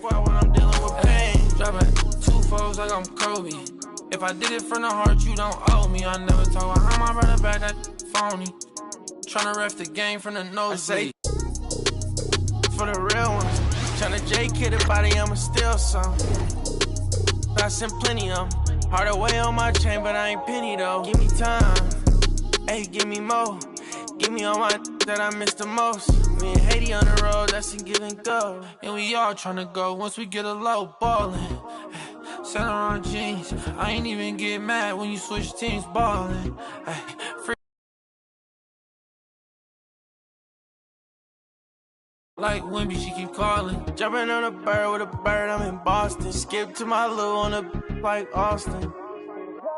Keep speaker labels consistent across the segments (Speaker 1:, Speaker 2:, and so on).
Speaker 1: squad when I'm dealing with pain. Dropping 2 foes like I'm Kobe. If I did it from the heart, you don't owe me. I never talk about how my brother back that phony. Tryna ref the game from the nosebleed. For the real ones. Tryna J-kid a body, I'ma steal some. I sent plenty of them. Hard away on my chain, but I ain't penny though. Give me time. Hey, give me more. Give me all my that I miss the most. Me and Haiti on the road, that's a give and go. And we all tryna go once we get a low ballin'. Saint Laurent jeans. I ain't even get mad when you switch teams ballin'. Free like Wimby, she keep calling. Jumping on a bird with a bird, I'm in Boston. Skip to my loo on a like Austin.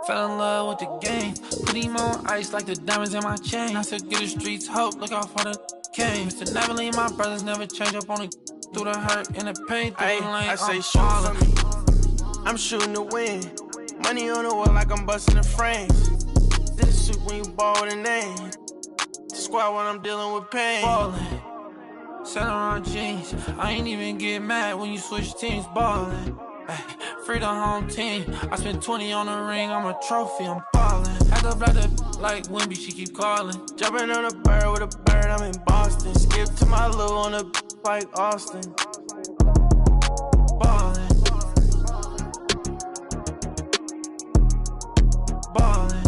Speaker 1: Fell in love with the game. Put him on ice like the diamonds in my chain. I said, get the streets hope, look how far the came. Mr. Neverly, my brothers never change up on it. Through the hurt and the pain, through the lane, I say shoot for me. I'm shooting to win. Money on the wall like I'm busting the frames. Did a shoot when you ball with a name. Squad when I'm dealing with pain. Ballin'. Saint Laurent jeans. I ain't even get mad when you switch teams ballin'. Free the home team. I spent 20 on the ring, I'm a trophy, I'm ballin'. Had to black the like Wimby, she keep calling. Jumping on a bird with a bird, I'm in Boston. Skip to my loo on a like Austin. Ballin'. Ballin'.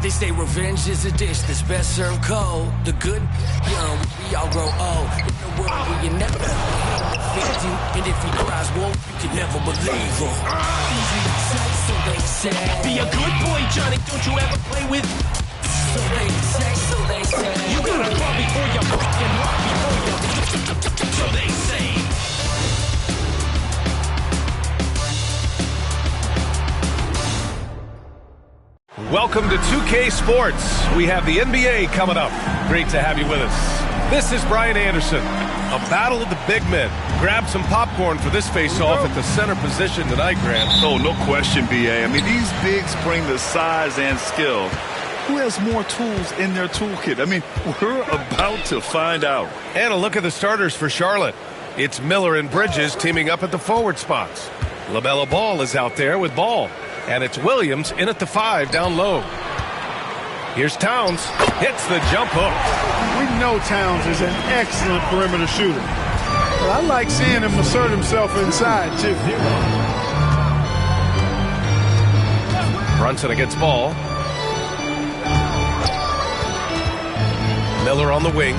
Speaker 2: They say revenge is a dish that's best served cold. The good, young, we all grow old. In a world where you never fit you, and if he cries wolf, you can never believe him. Easy to say, so they say. Be a good boy, Johnny, don't you ever play with. So they say, so they say. You gotta crawl before you fucking walk before you. So they say.
Speaker 3: Welcome to 2K Sports. We have the NBA coming up. Great to have you with us. This is Brian Anderson. A battle of the big men. Grab some popcorn for this face-off at the center position tonight, Grant.
Speaker 4: Oh, no question, B.A. I mean, these bigs bring the size and skill. Who has more tools in their toolkit? I mean, we're about to find out.
Speaker 3: And a look at the starters for Charlotte. It's Miller and Bridges teaming up at the forward spots. LaMelo Ball is out there with Ball. And it's Williams in at the 5 down low. Here's Towns. Hits the jump hook.
Speaker 5: We know Towns is an excellent perimeter shooter. But I like seeing him assert himself inside, too.
Speaker 3: Brunson against Ball. Miller on the wing.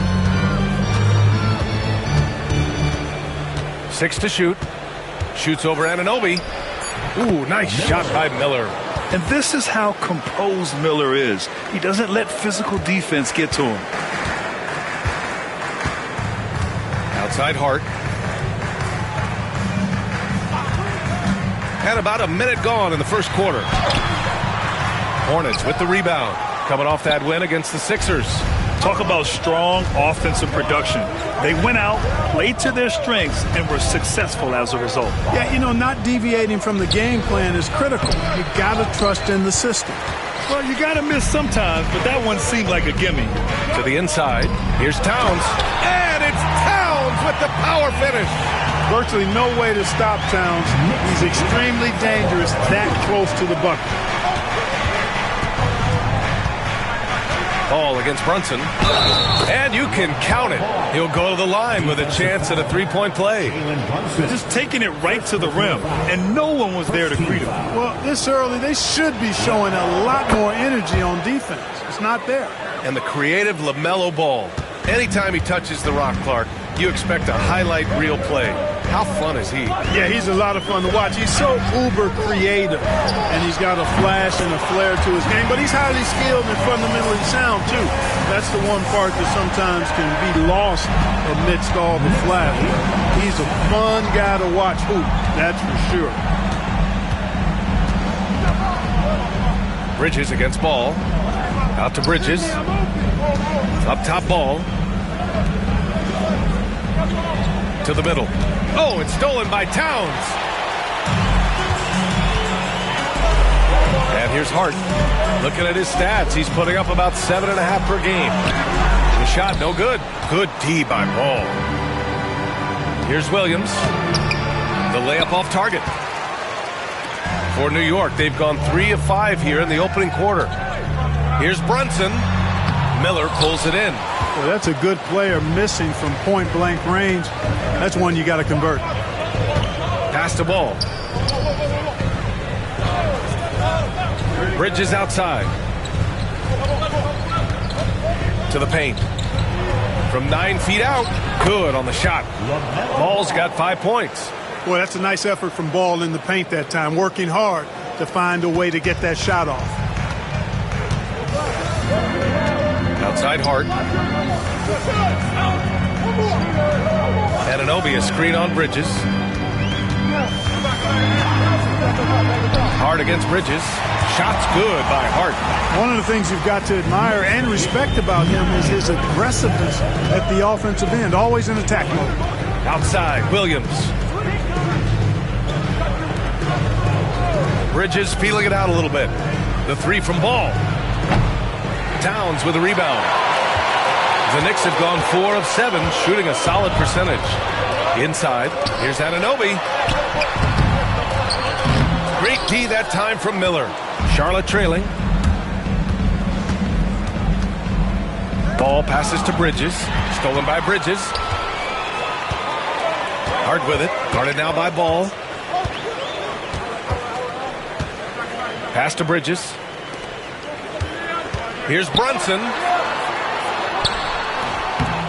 Speaker 3: 6 to shoot. Shoots over Anunoby. Ooh, nice shot by Miller.
Speaker 4: And this is how composed Miller is. He doesn't let physical defense get to him.
Speaker 3: Outside Hart. And about a minute gone in the first quarter. Hornets with the rebound. Coming off that win against the Sixers.
Speaker 4: Talk about strong offensive production. They went out, played to their strengths, and were successful as a result.
Speaker 5: Yeah, you know, not deviating from the game plan is critical. You got to trust in the system.
Speaker 4: Well, you got to miss sometimes, but that one seemed like a gimme.
Speaker 3: To the inside, here's Towns. And it's Towns with the power finish.
Speaker 5: Virtually no way to stop Towns. He's extremely dangerous that close to the bucket.
Speaker 3: Ball against Brunson. And you can count it. He'll go to the line with a chance at a three-point play.
Speaker 4: Just taking it right to the rim, and no one was there to greet him.
Speaker 5: Well, this early, they should be showing a lot more energy on defense. It's not there.
Speaker 3: And the creative LaMelo Ball. Anytime he touches the rock, Clark, you expect a highlight reel play. How fun is he?
Speaker 5: Yeah, he's a lot of fun to watch. He's so uber creative, and he's got a flash and a flair to his game, but he's highly skilled and fundamentally sound, too. That's the one part that sometimes can be lost amidst all the flash. He's a fun guy to watch hoop, that's for sure.
Speaker 3: Bridges against Ball. Out to Bridges. Up top Ball. To the middle. Oh, it's stolen by Towns. And here's Hart. Looking at his stats, he's putting up about 7.5 per game. The shot, no good. Good D by Ball. Here's Williams. The layup off target. For New York, they've gone 3 of 5 here in the opening quarter. Here's Brunson. Miller pulls it in.
Speaker 5: Well, that's a good player missing from point-blank range. That's one you got to convert.
Speaker 3: Pass to Ball. Bridges outside. To the paint. From 9 feet out. Good on the shot. Ball's got 5 points.
Speaker 5: Boy, that's a nice effort from Ball in the paint that time. Working hard to find a way to get that shot off.
Speaker 3: Outside Hart. Anunoby, a screen on Bridges. Hart against Bridges. Shot's good by Hart.
Speaker 5: One of the things you've got to admire and respect about him is his aggressiveness at the offensive end. Always in attack mode.
Speaker 3: Outside, Williams. Bridges feeling it out a little bit. The three from Ball. Towns with a rebound. The Knicks have gone 4 of 7, shooting a solid percentage. Inside, here's Anunoby. Great D that time from Miller. Charlotte trailing. Ball passes to Bridges. Stolen by Bridges. Hart with it. Guarded now by Ball. Pass to Bridges. Here's Brunson.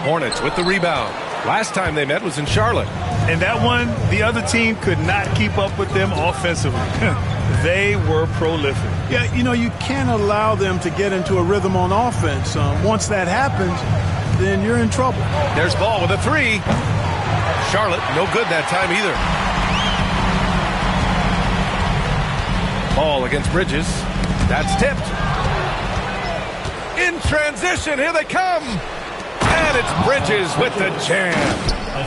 Speaker 3: Hornets with the rebound. Last time they met was in Charlotte.
Speaker 4: And that one, the other team could not keep up with them offensively. They were prolific.
Speaker 5: Yeah, you know, you can't allow them to get into a rhythm on offense. Once that happens, then you're in trouble.
Speaker 3: There's Ball with a three. Charlotte, no good that time either. Ball against Bridges. That's tipped. In transition, here they come. And it's Bridges with the jam.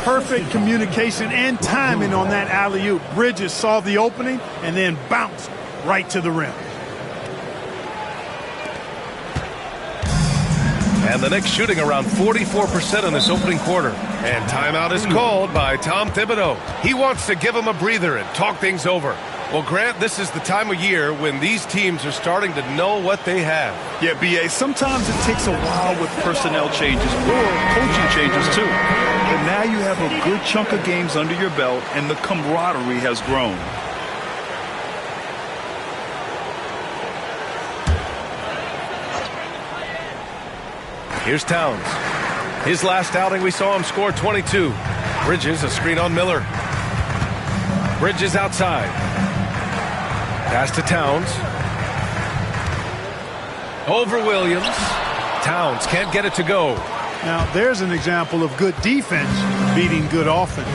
Speaker 5: Perfect communication and timing on that alley-oop. Bridges saw the opening and then bounced right to the rim.
Speaker 3: And the Knicks shooting around 44% in this opening quarter. And timeout is called by Tom Thibodeau. He wants to give them a breather and talk things over. Well, Grant, this is the time of year when these teams are starting to know what they have.
Speaker 4: Yeah, B.A., sometimes it takes a while with personnel changes or coaching changes, too. But now you have a good chunk of games under your belt, and the camaraderie has grown.
Speaker 3: Here's Towns. His last outing, we saw him score 22. Bridges, a screen on Miller. Bridges outside. Pass to Towns. Over Williams. Towns can't get it to go.
Speaker 5: Now, there's an example of good defense beating good offense.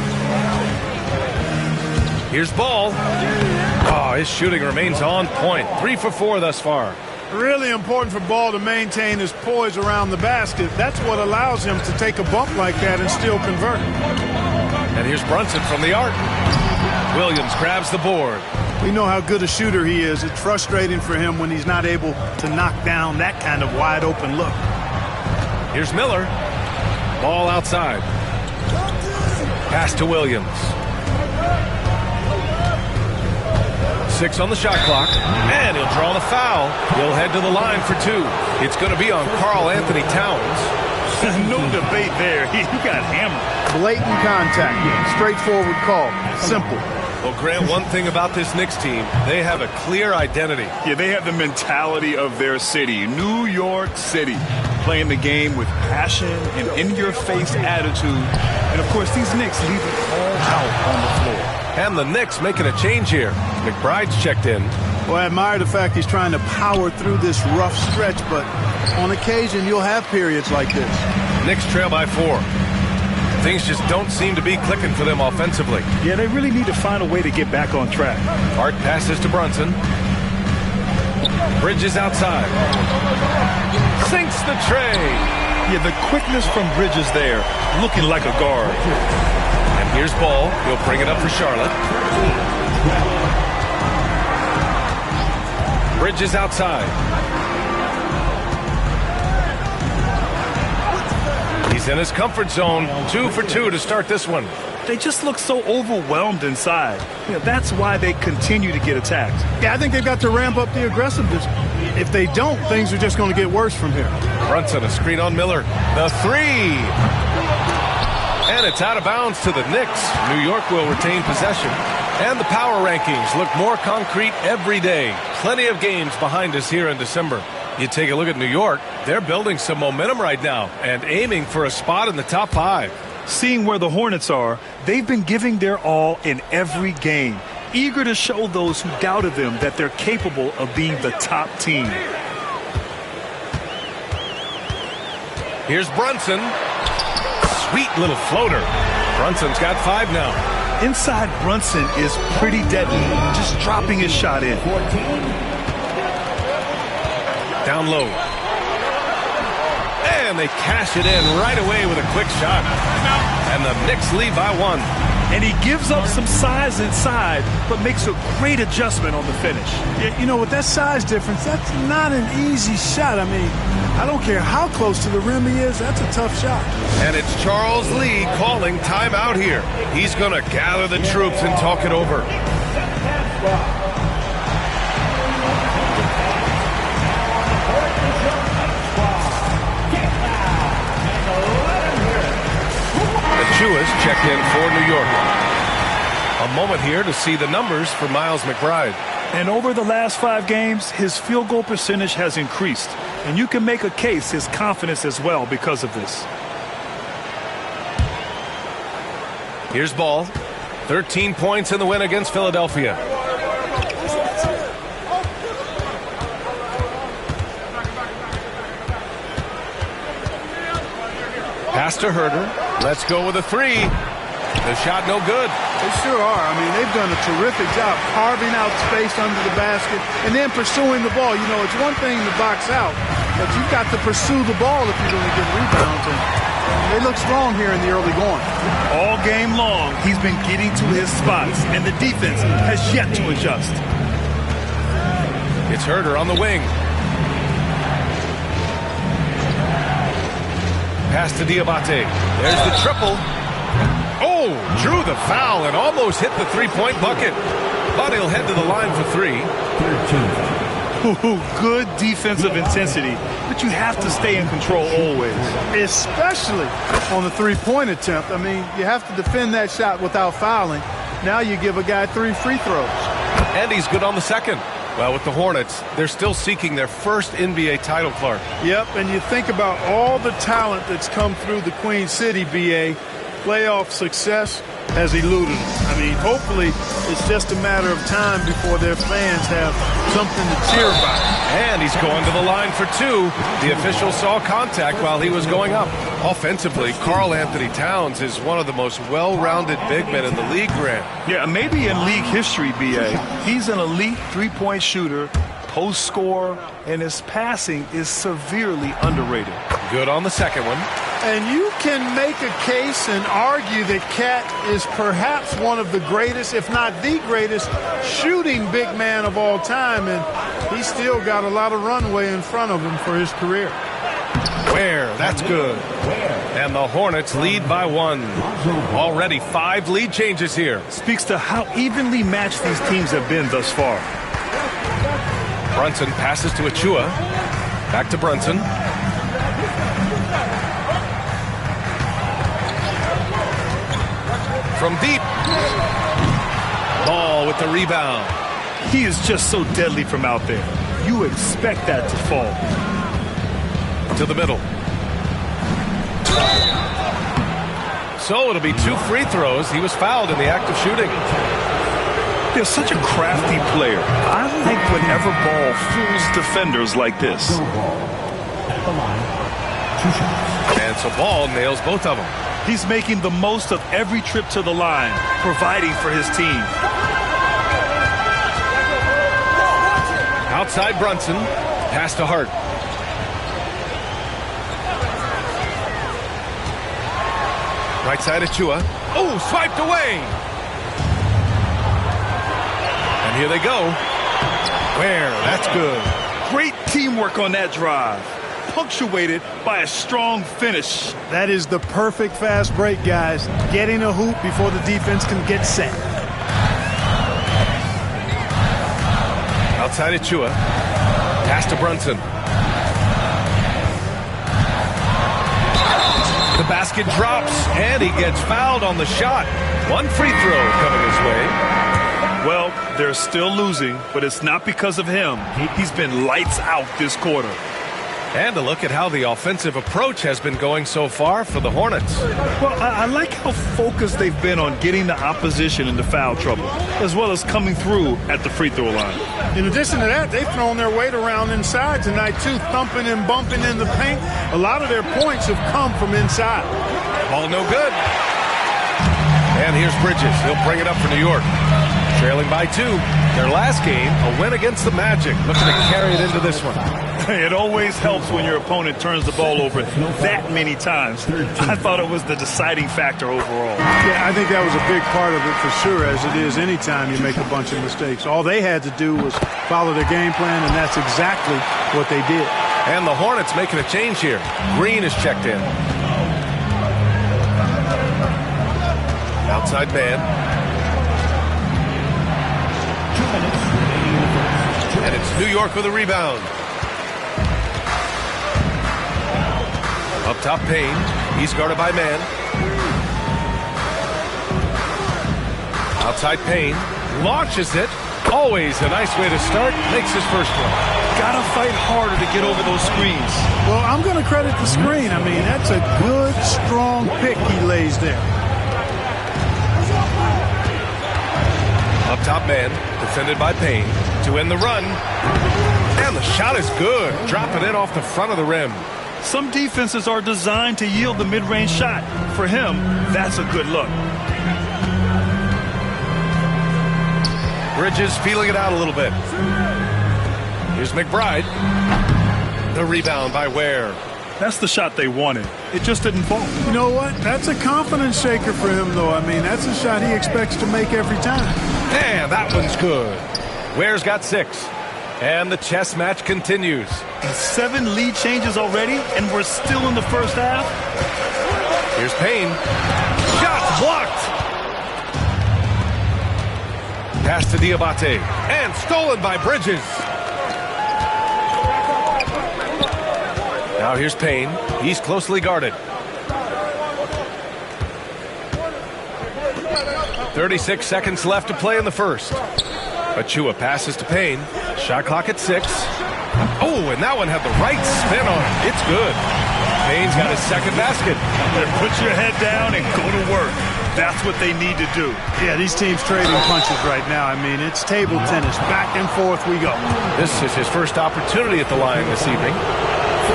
Speaker 3: Here's Ball. Oh, his shooting remains on point. 3 for 4 thus far.
Speaker 5: Really important for Ball to maintain his poise around the basket. That's what allows him to take a bump like that and still convert.
Speaker 3: And here's Brunson from the arc. Williams grabs the board.
Speaker 5: We know how good a shooter he is. It's frustrating for him when he's not able to knock down that kind of wide open look.
Speaker 3: Here's Miller. Ball outside. Pass to Williams. 2:06 on the shot clock, and he'll draw the foul. He'll head to the line for two. It's going to be on Karl Anthony Towns.
Speaker 4: No debate there. He got hammered.
Speaker 5: Blatant contact. Straightforward call. Simple.
Speaker 3: Well, Grant, one thing about this Knicks team, they have a clear identity.
Speaker 4: Yeah, they have the mentality of their city, New York City, playing the game with passion and in-your-face attitude. And, of course, these Knicks leave it all out on the floor.
Speaker 3: And the Knicks making a change here. McBride's checked in.
Speaker 5: Well, I admire the fact he's trying to power through this rough stretch, but on occasion you'll have periods like this.
Speaker 3: Knicks trail by 4. Things just don't seem to be clicking for them offensively.
Speaker 4: Yeah, they really need to find a way to get back on track.
Speaker 3: Hart passes to Brunson. Bridges outside. Sinks the tray.
Speaker 4: Yeah, the quickness from Bridges there, looking like a guard.
Speaker 3: And here's Ball. He'll bring it up for Charlotte. Bridges outside. He's in his comfort zone. 2 for 2 to start this one.
Speaker 4: They just look so overwhelmed inside. You know, that's why they continue to get attacked.
Speaker 5: Yeah, I think they've got to ramp up the aggressiveness. If they don't, things are just going to get worse from here.
Speaker 3: Brunson, a screen on Miller. The three. And it's out of bounds to the Knicks. New York will retain possession. And the power rankings look more concrete every day. Plenty of games behind us here in December. You take a look at New York, they're building some momentum right now and aiming for a spot in the top 5.
Speaker 4: Seeing where the Hornets are, they've been giving their all in every game, eager to show those who doubted them that they're capable of being the top team.
Speaker 3: Here's Brunson. Sweet little floater. Brunson's got 5 now.
Speaker 4: Inside Brunson is pretty deadly, just dropping his shot in.
Speaker 3: Down low. And they cash it in right away with a quick shot. And the Knicks lead by 1.
Speaker 4: And he gives up some size inside, but makes a great adjustment on the finish.
Speaker 5: Yeah, you know, with that size difference, that's not an easy shot. I mean, I don't care how close to the rim he is, that's a tough shot.
Speaker 3: And it's Charles Lee calling timeout here. He's going to gather the troops and talk it over. Chewis checked in for New York. A moment here to see the numbers for Miles McBride.
Speaker 4: And over the last 5 games, his field goal percentage has increased. And you can make a case his confidence as well because of this.
Speaker 3: Here's Ball. 13 points in the win against Philadelphia. Pass to Herter. Let's go with a 3. The shot no good.
Speaker 5: They sure are. I mean, they've done a terrific job carving out space under the basket and then pursuing the ball. You know, it's one thing to box out, but you've got to pursue the ball if you're going to get rebounds. And they look strong here in the early going.
Speaker 4: All game long, he's been getting to his spots, and the defense has yet to adjust.
Speaker 3: It's Herter on the wing. Pass to Diabate. There's the triple. Oh, drew the foul and almost hit the three-point bucket. But he'll head to the line for 3.
Speaker 4: Good defensive intensity, but you have to stay in control always.
Speaker 5: Especially on the three-point attempt. I mean, you have to defend that shot without fouling. Now you give a guy 3 free throws.
Speaker 3: And he's good on the second. Well, with the Hornets, they're still seeking their first NBA title, Clark.
Speaker 5: Yep, and you think about all the talent that's come through the Queen City, BA. Playoff success has eluded them. I mean, hopefully it's just a matter of time before their fans have something to cheer about.
Speaker 3: And he's going to the line for 2. The official saw contact while he was going up. Offensively, Karl Anthony Towns is one of the most well-rounded big men in the league, Grant.
Speaker 4: Yeah, maybe in league history, BA. He's an elite three-point shooter, post scorer, and his passing is severely underrated.
Speaker 3: Good on the second one.
Speaker 5: And you can make a case and argue that Cat is perhaps one of the greatest, if not the greatest, shooting big man of all time. And he's still got a lot of runway in front of him for his career.
Speaker 3: Where? That's good. And the Hornets lead by 1. Already 5 lead changes here.
Speaker 4: Speaks to how evenly matched these teams have been thus far.
Speaker 3: Brunson passes to Achua. Back to Brunson. From deep. Ball with the rebound.
Speaker 4: He is just so deadly from out there. You expect that to fall.
Speaker 3: To the middle. So it'll be 2 free throws. He was fouled in the act of shooting.
Speaker 4: They're such a crafty player. I like whenever ball fools defenders like this.
Speaker 3: And so Ball nails both of them.
Speaker 4: He's making the most of every trip to the line, providing for his team.
Speaker 3: Outside Brunson. Pass to Hart. Right side Achua. Oh, swiped away. And here they go. Where? That's good.
Speaker 4: Great teamwork on that drive, punctuated by a strong finish.
Speaker 5: That is the perfect fast break, guys. Getting a hoop before the defense can get set.
Speaker 3: Outside Achua. Pass to Brunson. The basket drops, and he gets fouled on the shot. 1 free throw coming his way.
Speaker 4: Well, they're still losing, but it's not because of him. He's been lights out this quarter.
Speaker 3: And a look at how the offensive approach has been going so far for the Hornets.
Speaker 4: Well, I like how focused they've been on getting the opposition into foul trouble, as well as coming through at the free throw line.
Speaker 5: In addition to that, they've thrown their weight around inside tonight, too, thumping and bumping in the paint. A lot of their points have come from inside.
Speaker 3: Ball no good. And here's Bridges. He'll bring it up for New York. Trailing by 2. Their last game, a win against the Magic. Looking to carry it into this one.
Speaker 4: It always helps when your opponent turns the ball over that many times. I thought it was the deciding factor overall.
Speaker 5: Yeah, I think that was a big part of it for sure, as it is anytime you make a bunch of mistakes. All they had to do was follow their game plan, and that's exactly what they did.
Speaker 3: And the Hornets making a change here. Green is checked in. Outside man. And it's New York with a rebound. Up top, Payne. He's guarded by man. Outside Payne. Launches it. Always a nice way to start. Makes his first one.
Speaker 4: Gotta fight harder to get over those screens.
Speaker 5: Well, I'm going to credit the screen. I mean, that's a good, strong pick he lays there.
Speaker 3: Up top man. Defended by Payne. To end the run. And the shot is good. Dropping it off the front of the rim.
Speaker 4: Some defenses are designed to yield the mid-range shot. For him, that's a good look.
Speaker 3: Bridges feeling it out a little bit. Here's McBride. The rebound by Ware.
Speaker 4: That's the shot they wanted. It just didn't fall.
Speaker 5: You know what? That's a confidence shaker for him, though. I mean, that's a shot he expects to make every time.
Speaker 3: And that one's good. Ware's got 6. And the chess match continues.
Speaker 4: 7 lead changes already, and we're still in the first half.
Speaker 3: Here's Payne. Shots blocked. Pass to Diabate. And stolen by Bridges. Now here's Payne. He's closely guarded. 36 seconds left to play in the first. Achua passes to Payne. Shot clock at 6. Oh, and that one had the right spin on it. It's good. Payne's got his second basket.
Speaker 4: Put your head down and go to work. That's what they need to do.
Speaker 5: Yeah, these teams trading punches right now. I mean, it's table tennis. Back and forth we go.
Speaker 3: This is his first opportunity at the line this evening.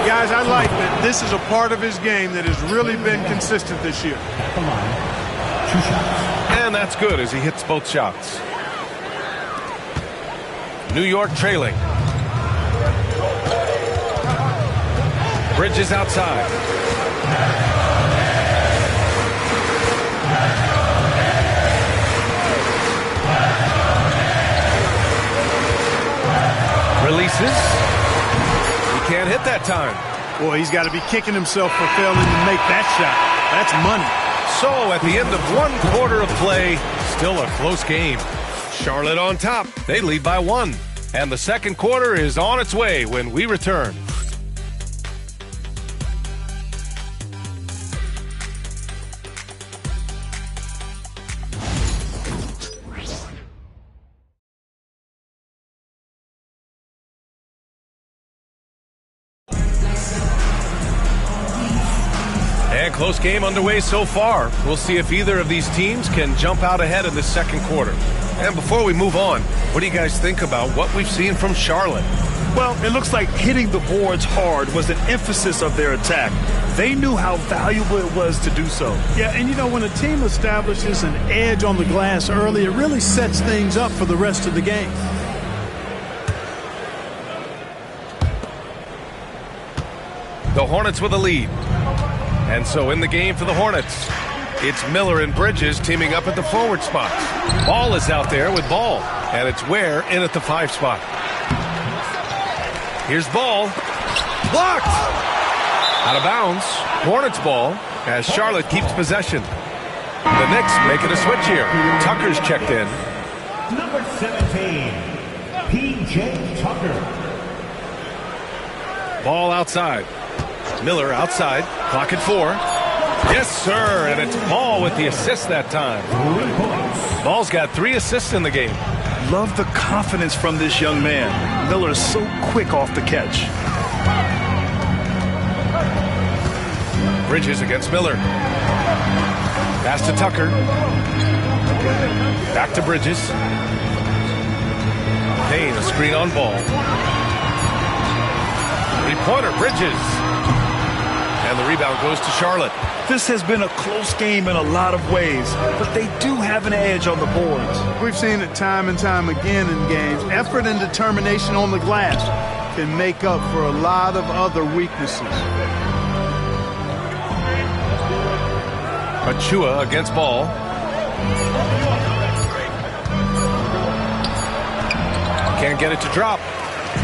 Speaker 5: Guys, I like that this is a part of his game that has really been consistent this year.
Speaker 3: And that's good as he hits both shots. New York trailing. Bridges outside. Releases. He can't hit that time.
Speaker 5: Boy, he's got to be kicking himself for failing to make that shot. That's money.
Speaker 3: So at the end of one quarter of play, still a close game. Charlotte on top. They lead by 1. And the second quarter is on its way when we return. And close game underway so far. We'll see if either of these teams can jump out ahead in the second quarter. And before we move on, what do you guys think about what we've seen from Charlotte?
Speaker 4: Well, it looks like hitting the boards hard was an emphasis of their attack. They knew how valuable it was to do so.
Speaker 5: Yeah, and you know, when a team establishes an edge on the glass early, it really sets things up for the rest of the game.
Speaker 3: The Hornets with a lead. And so in the game for the Hornets, it's Miller and Bridges teaming up at the forward spots. Ball is out there with Ball, and it's Ware in at the 5 spot. Here's Ball. Blocked! Out of bounds. Hornets ball as Charlotte keeps possession. The Knicks making a switch here. Tucker's checked in.
Speaker 6: Number 17, P.J. Tucker.
Speaker 3: Ball outside. Miller outside. Clock at 4. Yes, sir. And it's Ball with the assist that time. Ball's got 3 assists in the game.
Speaker 4: Love the confidence from this young man. Miller is so quick off the catch.
Speaker 3: Bridges against Miller. Pass to Tucker. Back to Bridges. Payne, a screen on Ball. 3-pointer, Bridges. And the rebound goes to Charlotte.
Speaker 4: This has been a close game in a lot of ways, but they do have an edge on the boards.
Speaker 5: We've seen it time and time again in games. Effort and determination on the glass can make up for a lot of other weaknesses.
Speaker 3: Achua against Ball. Can't get it to drop.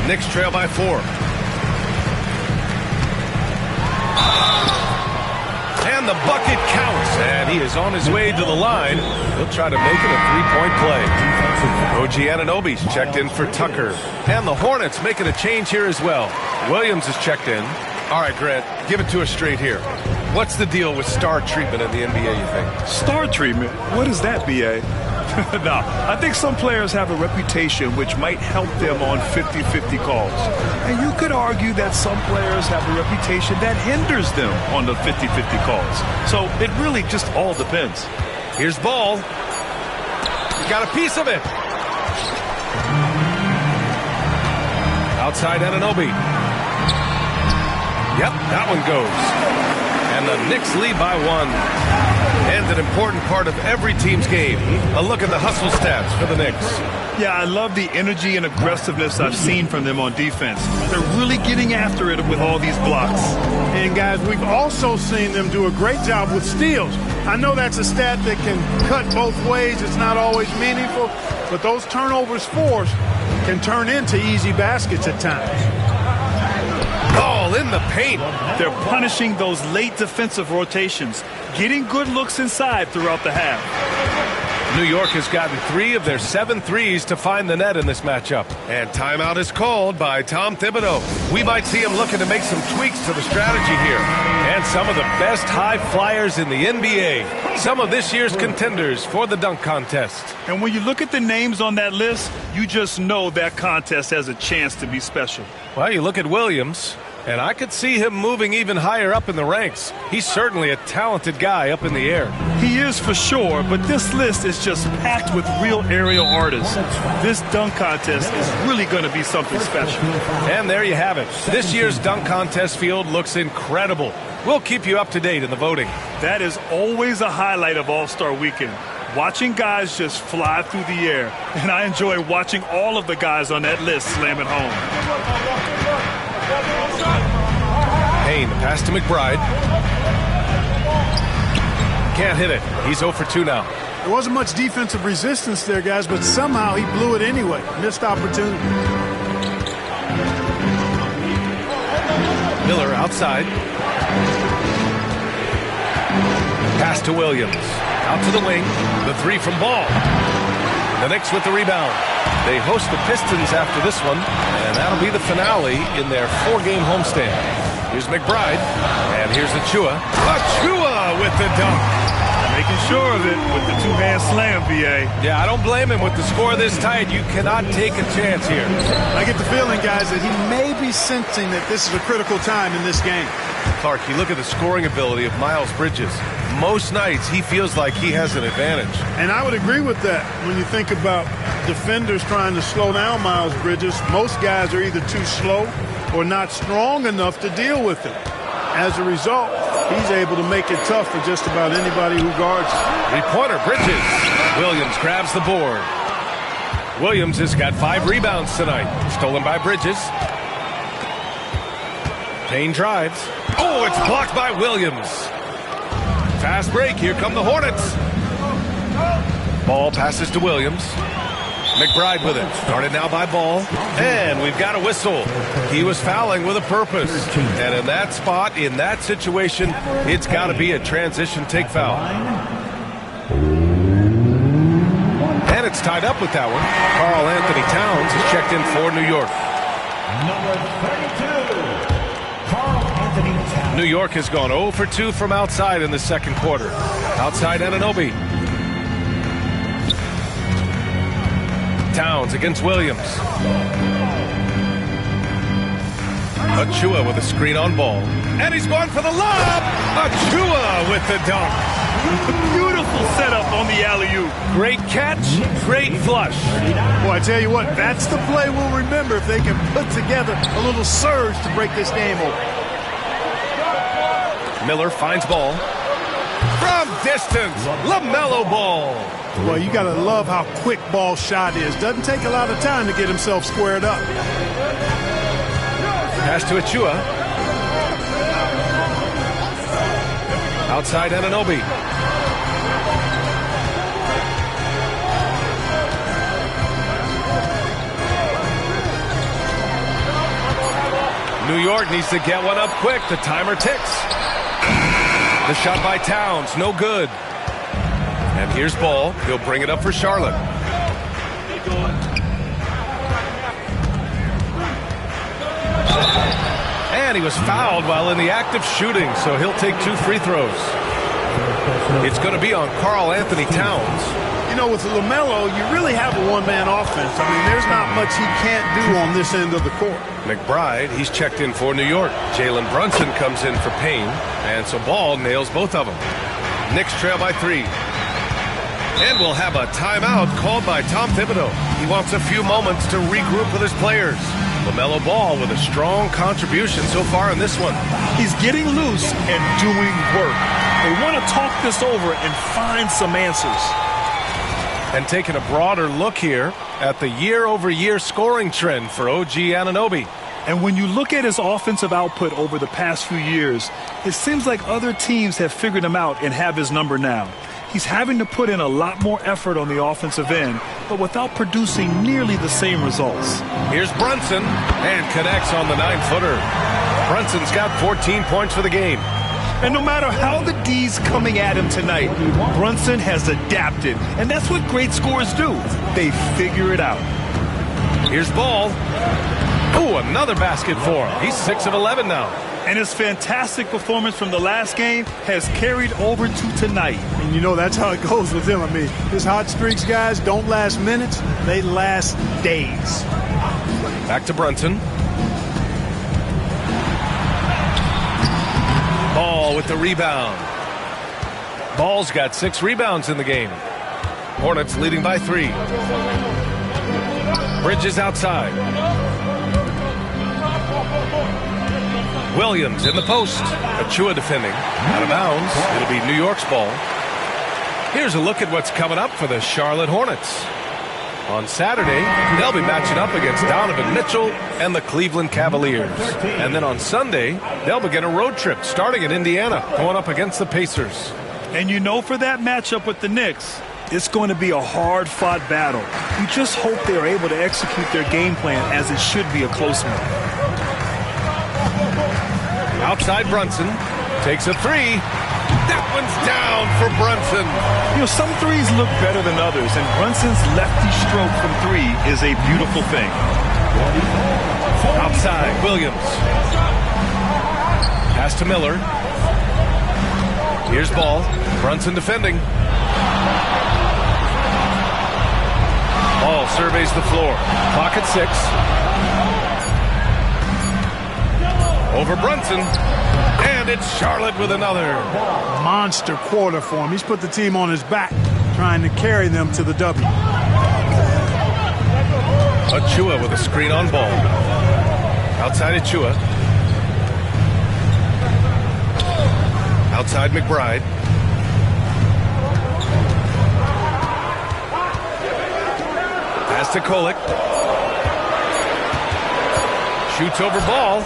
Speaker 3: Knicks trail by 4. And the bucket counts, and he is on his way to the line. He'll try to make it a 3-point play. OG Anunoby's checked in for Tucker. And the Hornets making a change here as well. Williams is checked in. All right, Grant, give it to us straight here. What's the deal with star treatment in the NBA, you think?
Speaker 4: Star treatment? What is that, B.A.? No, I think some players have a reputation which might help them on 50-50 calls. And you could argue that some players have a reputation that hinders them on the 50-50 calls. So it really just all depends.
Speaker 3: Here's Ball. He got a piece of it. Outside Anunoby. Yep, that one goes. And the Knicks lead by 1. And an important part of every team's game. A look at the hustle stats for the Knicks.
Speaker 4: Yeah, I love the energy and aggressiveness I've seen from them on defense. They're really getting after it with all these blocks.
Speaker 5: And, guys, we've also seen them do a great job with steals. I know that's a stat that can cut both ways. It's not always meaningful. But those turnovers forced can turn into easy baskets at times.
Speaker 3: Ball in the paint.
Speaker 4: They're punishing those late defensive rotations, getting good looks inside throughout the half.
Speaker 3: New York has gotten 3 of their 7 threes to find the net in this matchup. And timeout is called by Tom Thibodeau. We might see him looking to make some tweaks to the strategy here. And some of the best high flyers in the NBA. Some of this year's contenders for the dunk contest.
Speaker 4: And when you look at the names on that list, you just know that contest has a chance to be special.
Speaker 3: Well, you look at Williams, and I could see him moving even higher up in the ranks. He's certainly a talented guy up in the air.
Speaker 4: He is for sure, but this list is just packed with real aerial artists. This dunk contest is really going to be something special.
Speaker 3: And there you have it. This year's dunk contest field looks incredible. We'll keep you up to date in the voting.
Speaker 4: That is always a highlight of All-Star Weekend. Watching guys just fly through the air. And I enjoy watching all of the guys on that list slam it home.
Speaker 3: Payne, pass to McBride. Can't hit it. He's 0 for 2 now.
Speaker 5: There wasn't much defensive resistance there, guys, but somehow he blew it anyway. Missed opportunity.
Speaker 3: Miller outside. Pass to Williams. Out to the wing. The three from Ball. The Knicks with the rebound. They host the Pistons after this one, and that'll be the finale in their 4-game homestand. Here's McBride, and here's Achua. Achua with the dunk.
Speaker 4: Making sure of it with the two-hand slam, B.A.
Speaker 3: Yeah, I don't blame him. With the score this tight, you cannot take a chance here.
Speaker 5: I get the feeling, guys, that he may be sensing that this is a critical time in this game.
Speaker 3: Clark, you look at the scoring ability of Miles Bridges. Most nights, he feels like he has an advantage.
Speaker 5: And I would agree with that. When you think about defenders trying to slow down Miles Bridges, most guys are either too slow or not strong enough to deal with it. As a result, he's able to make it tough for just about anybody who guards him.
Speaker 3: Three-pointer, Bridges. Williams grabs the board. Williams has got 5 rebounds tonight. Stolen by Bridges. Payne drives. Oh, it's blocked by Williams. Fast break. Here come the Hornets. Ball passes to Williams. McBride with it. Started now by Ball. And we've got a whistle. He was fouling with a purpose. And in that spot, in that situation, it's got to be a transition take foul. And it's tied up with that one. Karl Anthony Towns is checked in for New York.
Speaker 6: Number 32, Karl Anthony Towns.
Speaker 3: New York has gone 0 for 2 from outside in the second quarter. Outside Anunoby. Towns against Williams. Achua with a screen on Ball. And he's going for the lob. Achua with the dunk.
Speaker 4: Beautiful setup on the alley-oop.
Speaker 3: Great catch, great flush.
Speaker 5: Boy, I tell you what, that's the play we'll remember if they can put together a little surge to break this game open.
Speaker 3: Miller finds Ball. From distance, LaMelo Ball.
Speaker 5: Well, you got to love how quick Ball's shot is. Doesn't take a lot of time to get himself squared up.
Speaker 3: Pass to Achua. Outside Anunoby. New York needs to get one up quick. The timer ticks. The shot by Towns, no good. And here's Ball. He'll bring it up for Charlotte. And he was fouled while in the act of shooting, so he'll take 2 free throws. It's going to be on Karl Anthony Towns.
Speaker 5: You know, with LaMelo, you really have a one-man offense. I mean, there's not much he can't do on this end of the court.
Speaker 3: McBride, he's checked in for New York. Jalen Brunson comes in for Payne, and so Ball nails both of them. Knicks trail by 3. And we'll have a timeout called by Tom Thibodeau. He wants a few moments to regroup with his players. LaMelo Ball with a strong contribution so far in this one.
Speaker 4: He's getting loose and doing work. They want to talk this over and find some answers.
Speaker 3: And taking a broader look here at the year-over-year scoring trend for OG Anunoby.
Speaker 4: And when you look at his offensive output over the past few years, it seems like other teams have figured him out and have his number now. He's having to put in a lot more effort on the offensive end, but without producing nearly the same results.
Speaker 3: Here's Brunson, and connects on the 9-footer. Brunson's got 14 points for the game.
Speaker 4: And no matter how the D's coming at him tonight, Brunson has adapted. And that's what great scorers do. They figure it out.
Speaker 3: Here's Ball. Oh, another basket for him. He's 6 of 11 now.
Speaker 4: And his fantastic performance from the last game has carried over to tonight.
Speaker 5: And you know, that's how it goes with him. I mean, his hot streaks, guys, don't last minutes. They last days.
Speaker 3: Back to Brunson. Ball with the rebound. Ball's got 6 rebounds in the game. Hornets leading by 3. Bridges outside. Williams in the post. Achua defending. Out of bounds. It'll be New York's ball. Here's a look at what's coming up for the Charlotte Hornets. On Saturday, they'll be matching up against Donovan Mitchell and the Cleveland Cavaliers. And then on Sunday, they'll begin a road trip starting in Indiana, going up against the Pacers.
Speaker 4: And you know, for that matchup with the Knicks, it's going to be a hard-fought battle. You just hope they're able to execute their game plan as it should be a close one.
Speaker 3: Outside Brunson. Takes a three. That one's down for Brunson.
Speaker 4: You know, some threes look better than others, and Brunson's lefty stroke from three is a beautiful thing.
Speaker 3: Outside, Williams. Pass to Miller. Here's ball. Brunson defending. Ball surveys the floor. Clock at 6. Over Brunson. And it's Charlotte with another.
Speaker 5: Monster quarter for him. He's put the team on his back, trying to carry them to the W.
Speaker 3: Achua with a screen on ball. Outside Achua. Outside McBride. Pass to Kolek. Shoots over ball.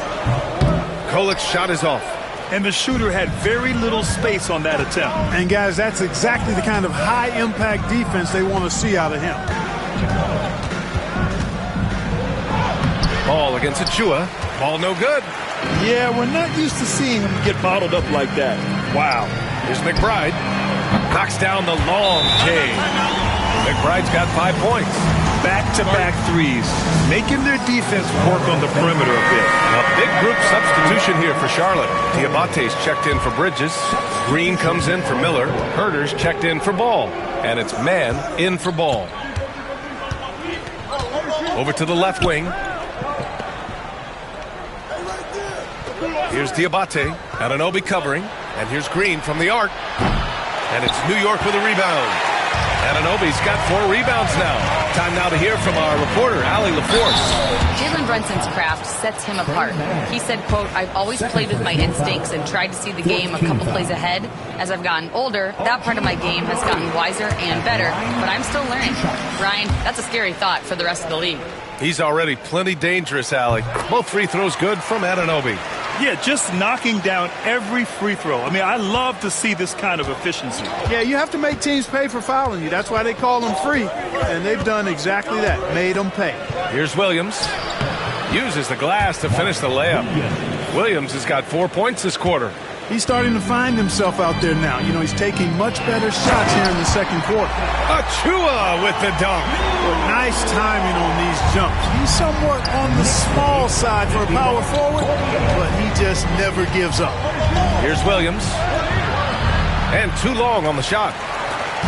Speaker 3: Kolek's shot is off.
Speaker 4: And the shooter had very little space on that attempt.
Speaker 5: And guys, that's exactly the kind of high-impact defense they want to see out of him.
Speaker 3: Ball against Achua. Ball no good.
Speaker 4: Yeah, we're not used to seeing him get bottled up like that. Wow.
Speaker 3: Here's McBride. Knocks down the long K. McBride's got 5 points.
Speaker 4: Back-to-back threes, making their defense work on the perimeter a bit.
Speaker 3: A big group substitution here for Charlotte. Diabate's checked in for Bridges. Green comes in for Miller. Herter's checked in for Ball. And it's man in for Ball. Over to the left wing. Here's Diabate. Anunoby covering. And here's Green from the arc. And it's New York with a rebound. Anunoby's got 4 rebounds now. Time now to hear from our reporter, Allie LaForce.
Speaker 7: Jalen Brunson's craft sets him apart. He said, quote, "I've always played with my instincts and tried to see the game a couple plays ahead. As I've gotten older, that part of my game has gotten wiser and better, but I'm still learning." Ryan, that's a scary thought for the rest of the league.
Speaker 3: He's already plenty dangerous, Allie. Both free throws good from Anunoby.
Speaker 4: Yeah, just knocking down every free throw. I mean, I love to see this kind of efficiency.
Speaker 5: Yeah, you have to make teams pay for fouling you. That's why they call them free. And they've done exactly that, made them pay.
Speaker 3: Here's Williams. Uses the glass to finish the layup. Williams has got 4 points this quarter.
Speaker 5: He's starting to find himself out there now. You know, he's taking much better shots here in the second quarter.
Speaker 3: Achua with the dunk.
Speaker 5: Well, nice timing on these jumps. He's somewhat on the small side for a power forward, but he just never gives up.
Speaker 3: Here's Williams. And too long on the shot.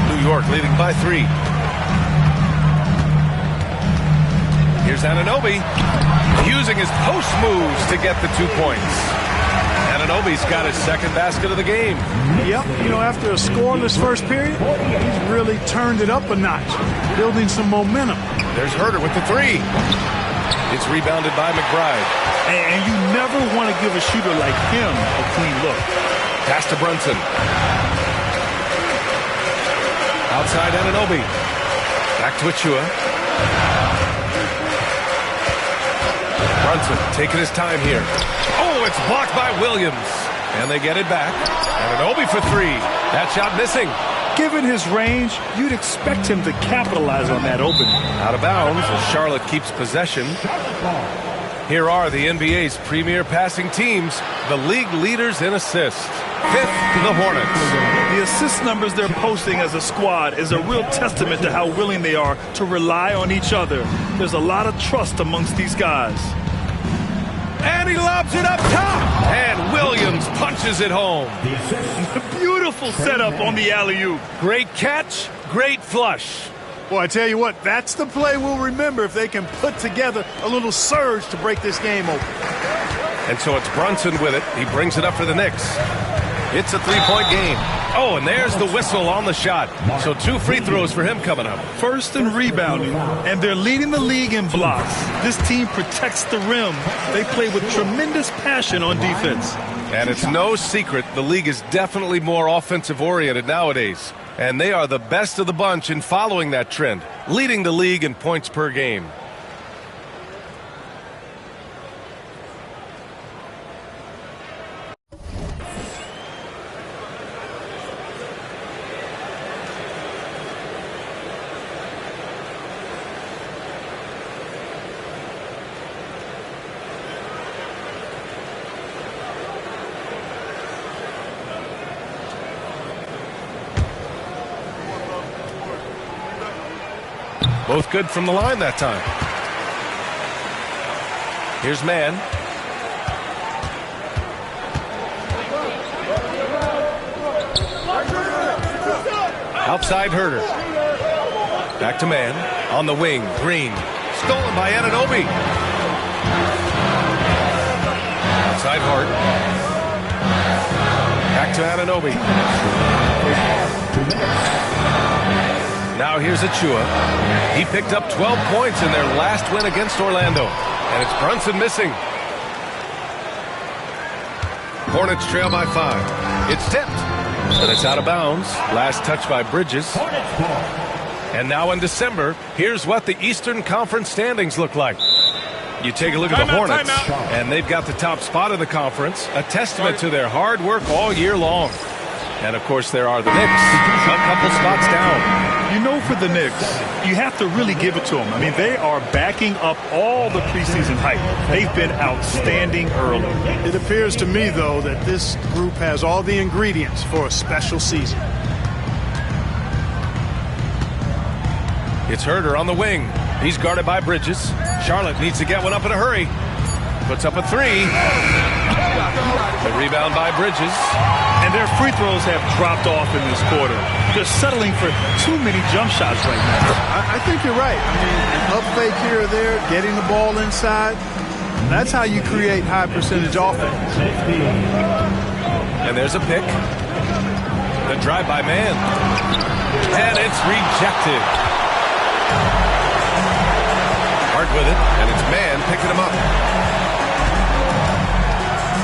Speaker 3: New York leading by 3. Here's Anunoby using his post moves to get the 2 points. Anunoby's got his second basket of the game.
Speaker 5: Yep, you know, after a scoreless first period, he's really turned it up a notch, building some momentum.
Speaker 3: There's Herter with the 3. It's rebounded by McBride.
Speaker 4: And you never want to give a shooter like him a clean look.
Speaker 3: Pass to Brunson. Outside Anunoby. Back to Achua. Brunson taking his time here. Oh, it's blocked by Williams. And they get it back. Anunoby for 3. That shot missing.
Speaker 4: Given his range, you'd expect him to capitalize on that opening.
Speaker 3: Out of bounds as Charlotte keeps possession. Here are the NBA's premier passing teams, the league leaders in assists. 5th, the Hornets.
Speaker 4: The assist numbers they're posting as a squad is a real testament to how willing they are to rely on each other. There's a lot of trust amongst these guys.
Speaker 3: And he lobs it up top. And Williams punches it home.
Speaker 4: Beautiful setup on the alley-oop.
Speaker 3: Great catch, great flush.
Speaker 5: Boy, I tell you what, that's the play we'll remember if they can put together a little surge to break this game open.
Speaker 3: And so it's Brunson with it. He brings it up for the Knicks. It's a 3-point game. Oh, and there's the whistle on the shot. So 2 free throws for him coming up.
Speaker 4: First in rebounding, and they're leading the league in blocks. This team protects the rim. They play with tremendous passion on defense.
Speaker 3: And it's no secret the league is definitely more offensive-oriented nowadays. And they are the best of the bunch in following that trend, leading the league in points per game. Both good from the line that time. Here's Mann. Outside Herder. Back to Mann. On the wing, Green. Stolen by Anunoby. Outside Hart. Back to Anunoby. Now here's Achua. He picked up 12 points in their last win against Orlando. And it's Brunson missing. Hornets trail by 5. It's tipped. And it's out of bounds. Last touch by Bridges. And now in December, here's what the Eastern Conference standings look like. You take a look at the Hornets, and they've got the top spot in the conference, a testament to their hard work all year long. And, of course, there are the Knicks, a couple spots down.
Speaker 4: You know, for the Knicks, you have to really give it to them. I mean, they are backing up all the preseason hype. They've been outstanding early.
Speaker 5: It appears to me, though, that this group has all the ingredients for a special season.
Speaker 3: It's Herder on the wing. He's guarded by Bridges. Charlotte needs to get one up in a hurry. Puts up a 3. The rebound by Bridges.
Speaker 4: And their free throws have dropped off in this quarter. They're settling for too many jump shots right now.
Speaker 5: I think you're right. I mean, an up fake here or there, getting the ball inside, that's how you create high percentage offense.
Speaker 3: And there's a pick. The drive by Mann. And it's rejected. Hart with it, and it's Mann picking him up.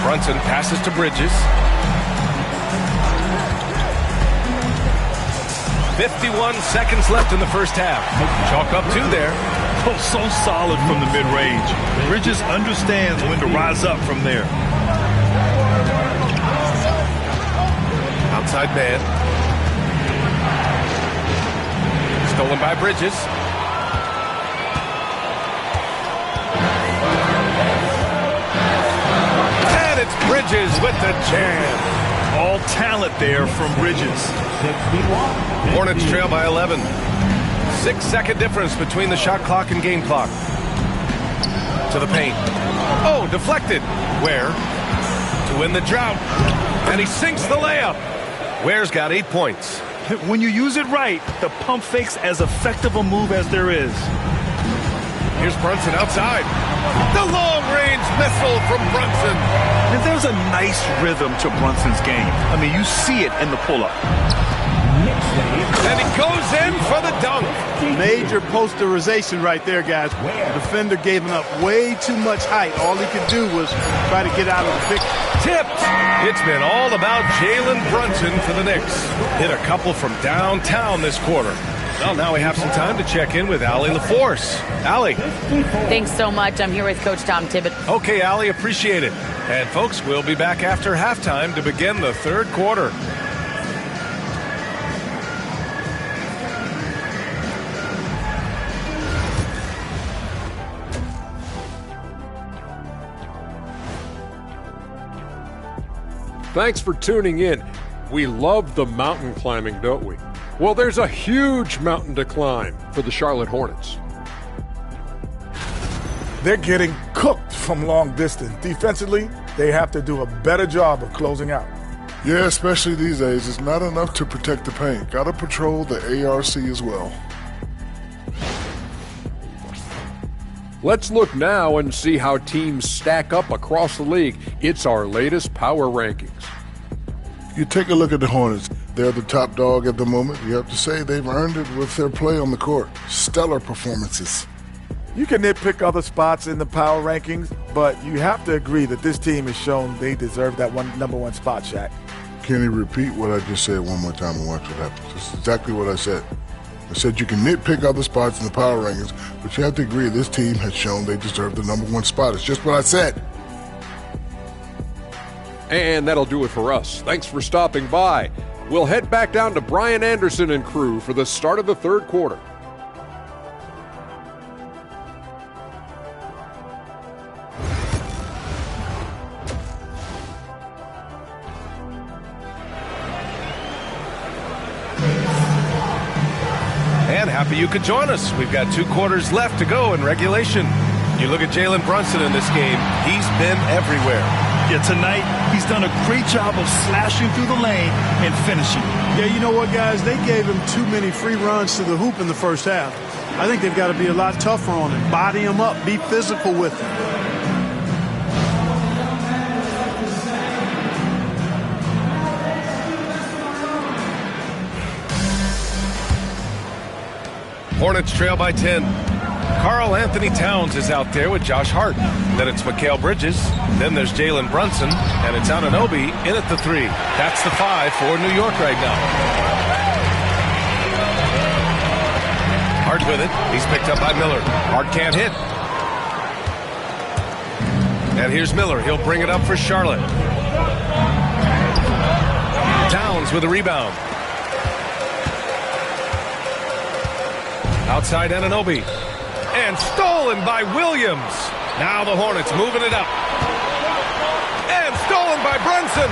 Speaker 3: Brunson passes to Bridges. 51 seconds left in the first half. Chalk up 2 there.
Speaker 4: Oh, so solid from the mid-range. Bridges understands when to rise up from there.
Speaker 3: Outside Mann. Stolen by Bridges. And it's Bridges with the jam.
Speaker 4: All talent there from Bridges.
Speaker 3: Hornets trail by 11. 6-second difference between the shot clock and game clock. To the paint. Oh, deflected. Ware to win the drought. And he sinks the layup. Ware's got 8 points.
Speaker 4: When you use it right, the pump fake's as effective a move as there is.
Speaker 3: Here's Brunson outside. The long-range missile from Brunson.
Speaker 4: And there's a nice rhythm to Brunson's game. I mean, you see it in the pull-up.
Speaker 3: And he goes in for the dunk.
Speaker 5: Major posterization right there, guys. The defender gave him up way too much height. All he could do was try to get out of the picture.
Speaker 3: Tipped. It's been all about Jalen Brunson for the Knicks. Hit a couple from downtown this quarter. Well, now we have some time to check in with Allie LaForce. Allie.
Speaker 7: Thanks so much. I'm here with Coach Tom Thibodeau.
Speaker 3: Okay, Allie, appreciate it. And, folks, we'll be back after halftime to begin the third quarter.
Speaker 8: Thanks for tuning in. We love the mountain climbing, don't we? Well, there's a huge mountain to climb for the Charlotte Hornets.
Speaker 9: They're getting cooked from long distance. Defensively, they have to do a better job of closing out.
Speaker 10: Yeah, especially these days. It's not enough to protect the paint. Got to patrol the ARC as well.
Speaker 8: Let's look now and see how teams stack up across the league. It's our latest power rankings.
Speaker 10: You take a look at the Hornets. They're the top dog at the moment. You have to say they've earned it with their play on the court. Stellar performances.
Speaker 9: You can nitpick other spots in the power rankings, but you have to agree that this team has shown they deserve that number one spot, Shaq.
Speaker 10: Kenny, repeat what I just said one more time and watch what happens. That's exactly what I said. I said you can nitpick other spots in the power rankings, but you have to agree this team has shown they deserve the number one spot. It's just what I said.
Speaker 8: And that'll do it for us. Thanks for stopping by. We'll head back down to Brian Anderson and crew for the start of the third quarter.
Speaker 3: And happy you could join us. We've got 2 quarters left to go in regulation. You look at Jalen Brunson in this game, he's been everywhere.
Speaker 4: Yeah, tonight he's done a great job of slashing through the lane and finishing.
Speaker 5: Yeah, you know what, guys? They gave him too many free runs to the hoop in the first half. I think they've got to be a lot tougher on him. Body him up. Be physical with him.
Speaker 3: Hornets trail by 10. Karl Anthony Towns is out there with Josh Hart. Then it's Mikal Bridges. Then there's Jalen Brunson. And it's Anunoby in at the 3. That's the 5 for New York right now. Hart with it. He's picked up by Miller. Hart can't hit. And here's Miller. He'll bring it up for Charlotte. Towns with a rebound. Outside Anunoby. And stolen by Williams. Now the Hornets moving it up. And stolen by Brunson.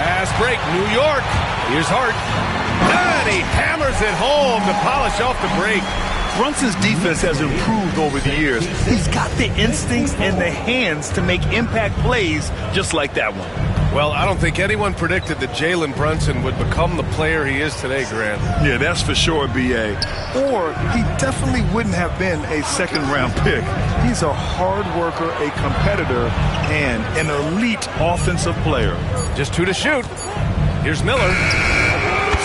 Speaker 3: Fast break, New York. Here's Hart. And he hammers it home to polish off the break.
Speaker 4: Brunson's defense has improved over the years. He's got the instincts and the hands to make impact plays just like that one.
Speaker 3: Well, I don't think anyone predicted that Jalen Brunson would become the player he is today, Grant.
Speaker 4: Yeah, that's for sure, B.A. Or he definitely wouldn't have been a second-round pick. He's a hard worker, a competitor, and an elite offensive player.
Speaker 3: Just 2 to shoot. Here's Miller.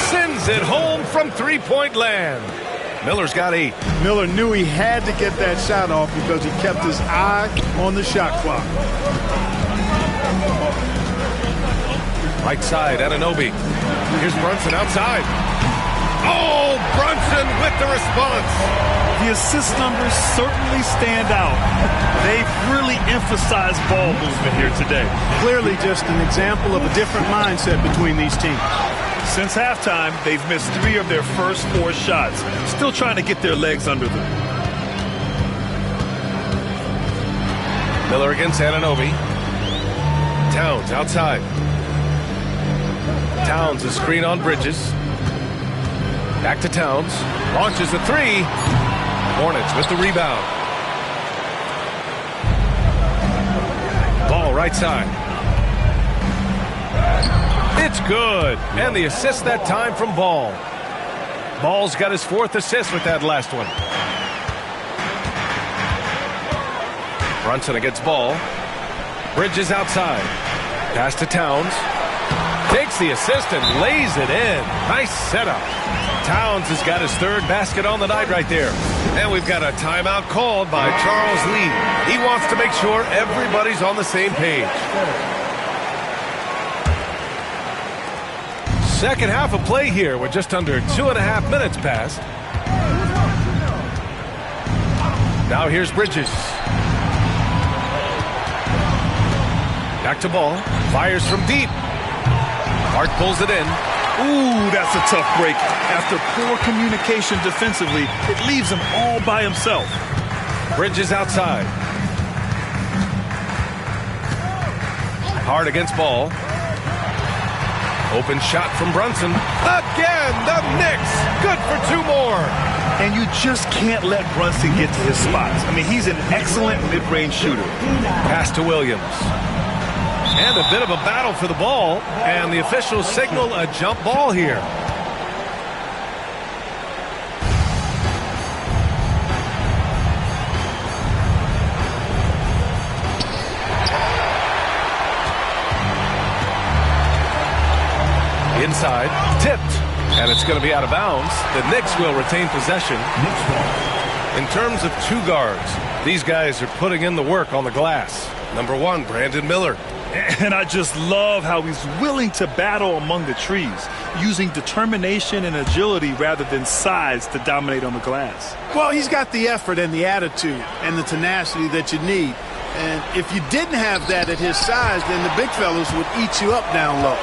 Speaker 3: Sends it home from three-point land. Miller's got 8.
Speaker 5: Miller knew he had to get that shot off because he kept his eye on the shot clock.
Speaker 3: Right side, Anunoby. Here's Brunson outside. Oh, Brunson with the response.
Speaker 4: The assist numbers certainly stand out. They've really emphasized ball movement here today.
Speaker 5: Clearly just an example of a different mindset between these teams.
Speaker 4: Since halftime, they've missed 3 of their first 4 shots. Still trying to get their legs under them.
Speaker 3: Miller against Anunoby. Towns outside. Towns a screen on Bridges. Back to Towns. Launches a 3. Hornets with the rebound. Ball right side. It's good. And the assist that time from Ball. Ball's got his 4th assist with that last one. Brunson against Ball. Bridges outside. Pass to Towns. Takes the assist and lays it in. Nice setup. Towns has got his 3rd basket on the night right there. And we've got a timeout called by Charles Lee. He wants to make sure everybody's on the same page. Second half of play here with just under 2.5 minutes passed. Now here's Bridges. Back to Ball. Fires from deep. Hart pulls it in.
Speaker 4: Ooh, that's a tough break. After poor communication defensively, it leaves him all by himself.
Speaker 3: Bridges outside. Hart against Ball. Open shot from Brunson. Again, the Knicks. Good for 2 more.
Speaker 4: And you just can't let Brunson get to his spots. I mean, he's an excellent mid-range shooter.
Speaker 3: Pass to Williams. And a bit of a battle for the ball. And the officials signal a jump ball here. Inside, tipped, and it's going to be out of bounds. The Knicks will retain possession. In terms of 2 guards, these guys are putting in the work on the glass. Number 1, Brandon Miller.
Speaker 4: And I just love how he's willing to battle among the trees, using determination and agility rather than size to dominate on the glass.
Speaker 5: Well, he's got the effort and the attitude and the tenacity that you need. And if you didn't have that at his size, then the big fellas would eat you up down low.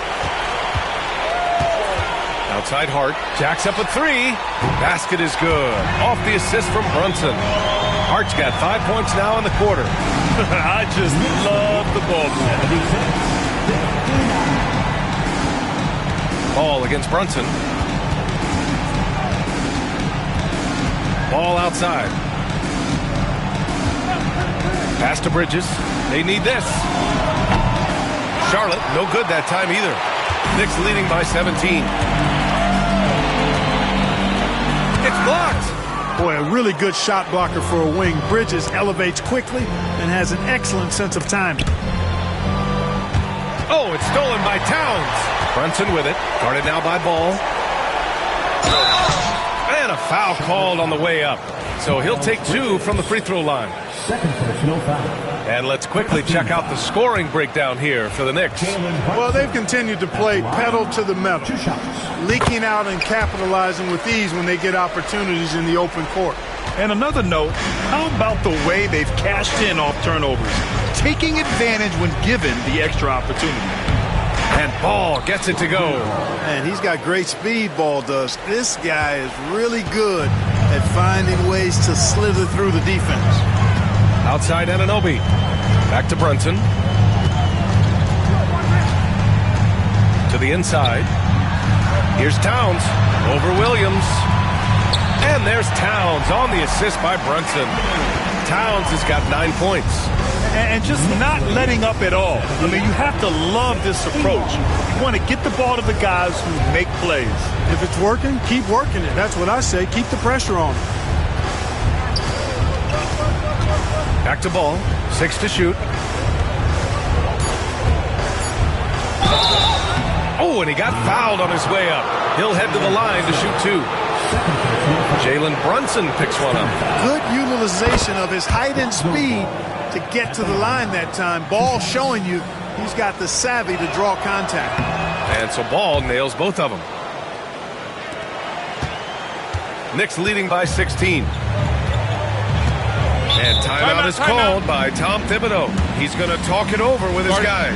Speaker 3: Outside Hart, jacks up a 3. Basket is good. Off the assist from Brunson. Hart's got 5 points now in the quarter.
Speaker 4: I just love the ball movement.
Speaker 3: Ball against Brunson. Ball outside. Pass to Bridges. They need this. Charlotte, no good that time either. Knicks leading by 17. It's blocked.
Speaker 5: Boy, a really good shot blocker for a wing. Bridges elevates quickly and has an excellent sense of timing.
Speaker 3: Oh, it's stolen by Towns. Brunson with it. Guarded now by Ball. And a foul called on the way up. So he'll take 2 from the free throw line.
Speaker 6: Second personal foul.
Speaker 3: And let's quickly check out the scoring breakdown here for the Knicks.
Speaker 5: Well, they've continued to play pedal to the metal, leaking out and capitalizing with ease when they get opportunities in the open court.
Speaker 4: And another note, how about the way they've cashed in off turnovers, taking advantage when given the extra opportunity.
Speaker 3: And Ball gets it to go.
Speaker 5: And he's got great speed, Ball does. This guy is really good at finding ways to slither through the defense.
Speaker 3: Outside Anunoby. Back to Brunson. To the inside. Here's Towns. Over Williams. And there's Towns on the assist by Brunson. Towns has got 9 points.
Speaker 4: And just not letting up at all. I mean, you have to love this approach. You want to get the ball to the guys who make plays.
Speaker 5: If it's working, keep working it. That's what I say. Keep the pressure on him.
Speaker 3: Back to Ball. 6 to shoot. Oh, and he got fouled on his way up. He'll head to the line to shoot 2. Jalen Brunson picks one up.
Speaker 5: Good utilization of his height and speed to get to the line that time. Ball showing you he's got the savvy to draw contact.
Speaker 3: And so Ball nails both of them. Knicks leading by 16. And timeout is called by Tom Thibodeau. He's going to talk it over with his guys.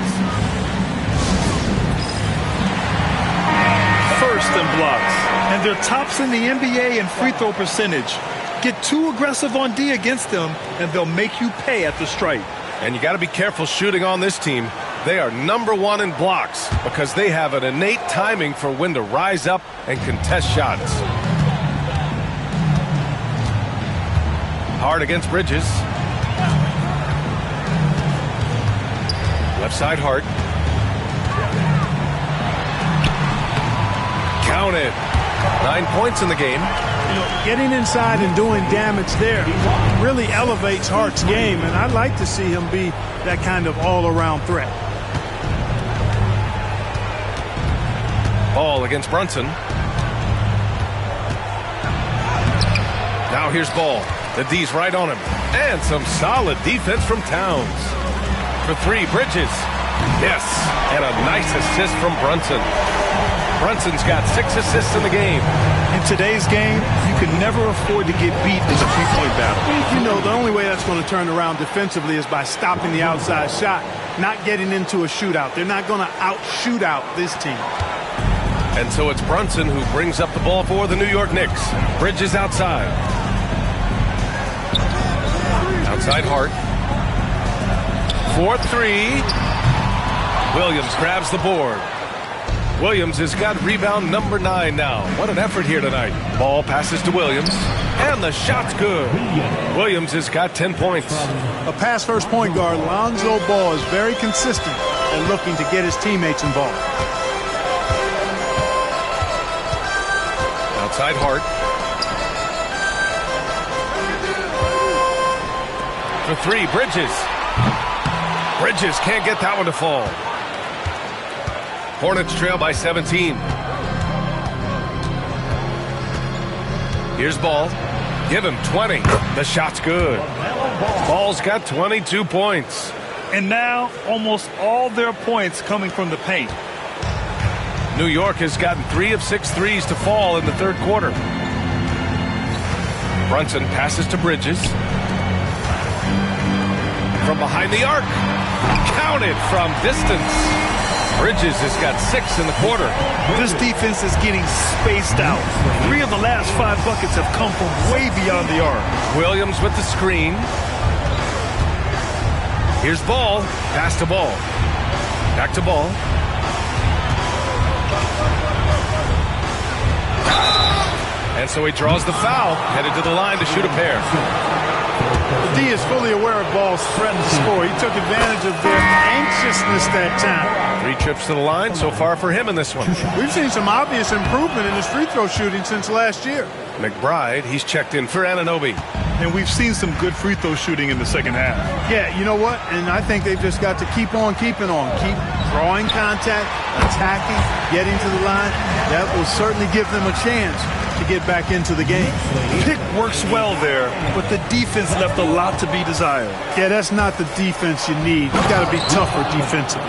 Speaker 4: First in blocks. And they're tops in the NBA in free throw percentage. Get too aggressive on D against them, and they'll make you pay at the stripe.
Speaker 3: And you got to be careful shooting on this team. They are #1 in blocks because they have an innate timing for when to rise up and contest shots. Hard against Bridges. Left side Hart. Counted. 9 points in the game.
Speaker 5: You know, getting inside and doing damage there really elevates Hart's game, and I'd like to see him be that kind of all-around threat.
Speaker 3: Ball against Brunson. Now here's Ball. The D's right on him. And some solid defense from Towns. For 3, Bridges. Yes, and a nice assist from Brunson. Brunson's got 6 assists in the game.
Speaker 4: In today's game, you can never afford to get beat in a three-point battle.
Speaker 5: You know, the only way that's going to turn around defensively is by stopping the outside shot, not getting into a shootout. They're not going to out-shoot out this team.
Speaker 3: And so it's Brunson who brings up the ball for the New York Knicks. Bridges outside. Outside Hart. 4-3. Williams grabs the board. Williams has got rebound number 9 now. What an effort here tonight. Ball passes to Williams. And the shot's good. Williams has got 10 points.
Speaker 5: A pass-first point guard, Lonzo Ball, is very consistent and looking to get his teammates involved.
Speaker 3: Outside Hart. For 3, Bridges. Bridges can't get that one to fall. Hornets trail by 17. Here's Ball. Give him 20. The shot's good. Ball's got 22 points.
Speaker 4: And now, almost all their points coming from the paint.
Speaker 3: New York has gotten 3 of 6 threes to fall in the third quarter. Brunson passes to Bridges. From behind the arc. Counted from distance. Bridges has got 6 in the quarter.
Speaker 4: This defense is getting spaced out. 3 of the last 5 buckets have come from way beyond the arc.
Speaker 3: Williams with the screen. Here's Ball. Pass to Ball. Back to Ball. And so he draws the foul, headed to the line to shoot a pair.
Speaker 5: The D is fully aware of Ball's threat to score. He took advantage of their anxiousness that time.
Speaker 3: 3 trips to the line so far for him in this one.
Speaker 5: We've seen some obvious improvement in his free throw shooting since last year.
Speaker 3: McBride, he's checked in for Anunoby.
Speaker 4: And we've seen some good free throw shooting in the second half.
Speaker 5: Yeah, you know what? And I think they've just got to keep on keeping on. Keep drawing contact, attacking, getting to the line. That will certainly give them a chance to get back into the game.
Speaker 4: Pick works well there, but the defense left a lot to be desired.
Speaker 5: Yeah, that's not the defense you need. You've got to be tougher defensively.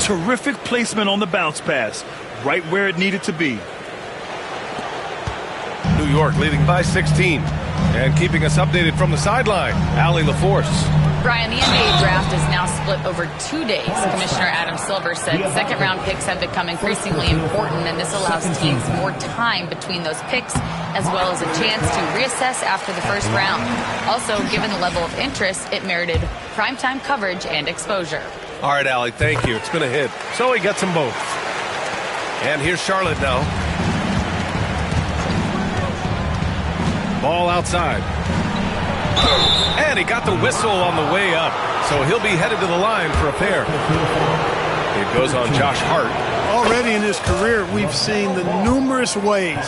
Speaker 4: Terrific placement on the bounce pass, right where it needed to be.
Speaker 3: New York leading by 16. And keeping us updated from the sideline, Allie LaForce.
Speaker 7: Brian, the NBA draft is now split over 2 days. Commissioner Adam Silver said second-round picks have become increasingly important, and this allows teams more time between those picks, as well as a chance to reassess after the first round. Also, given the level of interest, it merited primetime coverage and exposure.
Speaker 3: All right, Allie, thank you. It's been a hit. So he gets them both. And here's Charlotte now. Ball outside. And he got the whistle on the way up. So he'll be headed to the line for a pair. It goes on Josh Hart.
Speaker 5: Already in his career, we've seen the numerous ways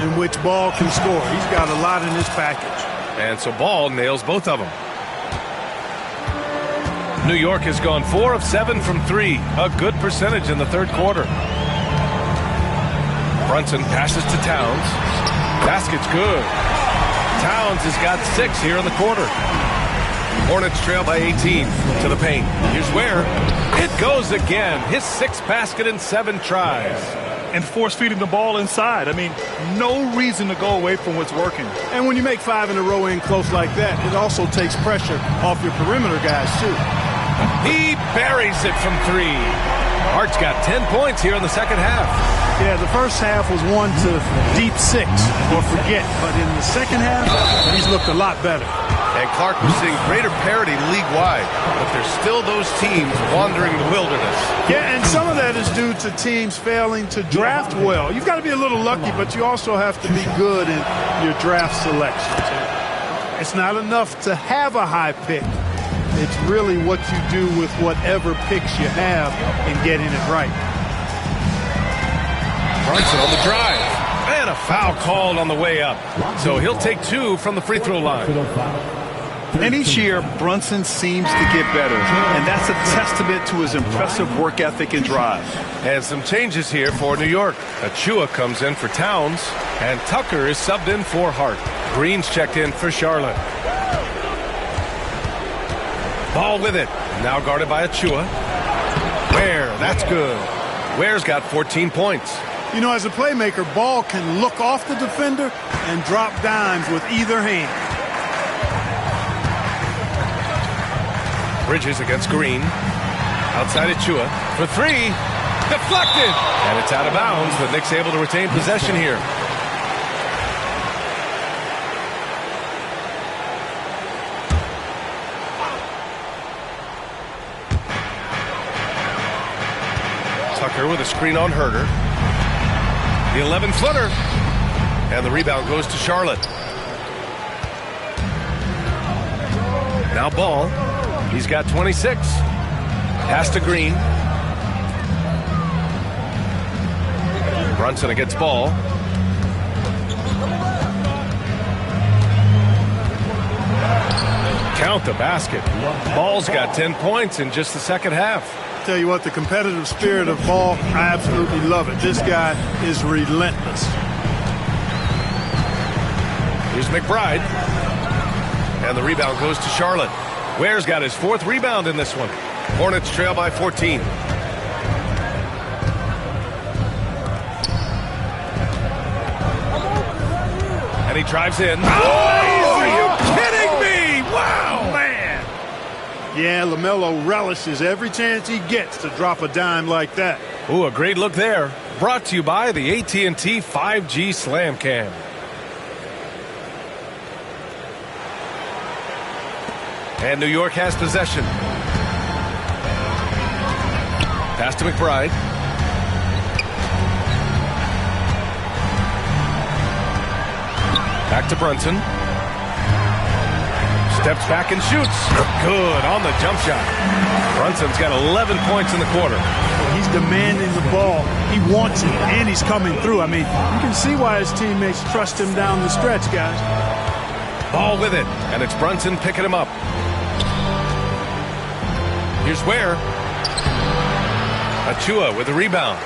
Speaker 5: in which Ball can score. He's got a lot in his package.
Speaker 3: And so Ball nails both of them. New York has gone 4 of 7 from 3. A good percentage in the third quarter. Brunson passes to Towns. Basket's good. Towns has got 6 here in the quarter. Hornets trail by 18 to the paint. Here's where it goes again. His 6th basket in 7 tries.
Speaker 4: And force-feeding the ball inside. I mean, no reason to go away from what's working.
Speaker 5: And when you make 5 in a row in close like that, it also takes pressure off your perimeter guys, too.
Speaker 3: He buries it from 3. Hart's got 10 points here in the second half.
Speaker 5: Yeah, the first half was 1 to deep 6 or forget. But in the second half, he's looked a lot better.
Speaker 3: And Clark, we're seeing greater parity league-wide, but there's still those teams wandering the wilderness.
Speaker 5: Yeah, and some of that is due to teams failing to draft well. You've got to be a little lucky, but you also have to be good in your draft selections. It's not enough to have a high pick. It's really what you do with whatever picks you have and getting it right.
Speaker 3: Brunson on the drive. And a foul called on the way up. So he'll take 2 from the free throw line.
Speaker 4: And each year, Brunson seems to get better. And that's a testament to his impressive work ethic and drive.
Speaker 3: And some changes here for New York. Achua comes in for Towns. And Tucker is subbed in for Hart. Green's checked in for Charlotte. Ball with it. Now guarded by Achua. Ware, that's good. Ware's got 14 points.
Speaker 5: You know, as a playmaker, Ball can look off the defender and drop dimes with either hand.
Speaker 3: Bridges against Green. Outside Achua for 3. Deflected. And it's out of bounds, but Knicks able to retain possession here. Tucker with a screen on Herder. The 11-footer. And the rebound goes to Charlotte. Now Ball. He's got 26. Pass to Green. Brunson against Ball. Count the basket. Ball's got 10 points in just the second half.
Speaker 5: Tell you what, the competitive spirit of Ball, I absolutely love it. This guy is relentless.
Speaker 3: Here's McBride. And the rebound goes to Charlotte. Ware's got his 4th rebound in this one. Hornets trail by 14. And he drives in. Oh, are you kidding me? Wow, man.
Speaker 5: Yeah, LaMelo relishes every chance he gets to drop a dime like that.
Speaker 3: Ooh, a great look there. Brought to you by the AT&T 5G Slam Cam. And New York has possession. Pass to McBride. Back to Brunson. Steps back and shoots. Good on the jump shot. Brunson's got 11 points in the quarter.
Speaker 5: He's demanding the ball. He wants it, and he's coming through. I mean, you can see why his teammates trust him down the stretch, guys.
Speaker 3: Ball with it, and it's Brunson picking him up. Here's Ware. Achua with the rebound.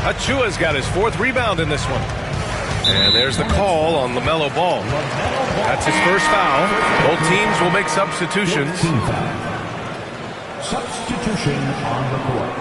Speaker 3: Achua's got his 4th rebound in this one. And there's the call on LaMelo Ball. That's his first foul. Both teams will make substitutions.
Speaker 6: Substitution on the court.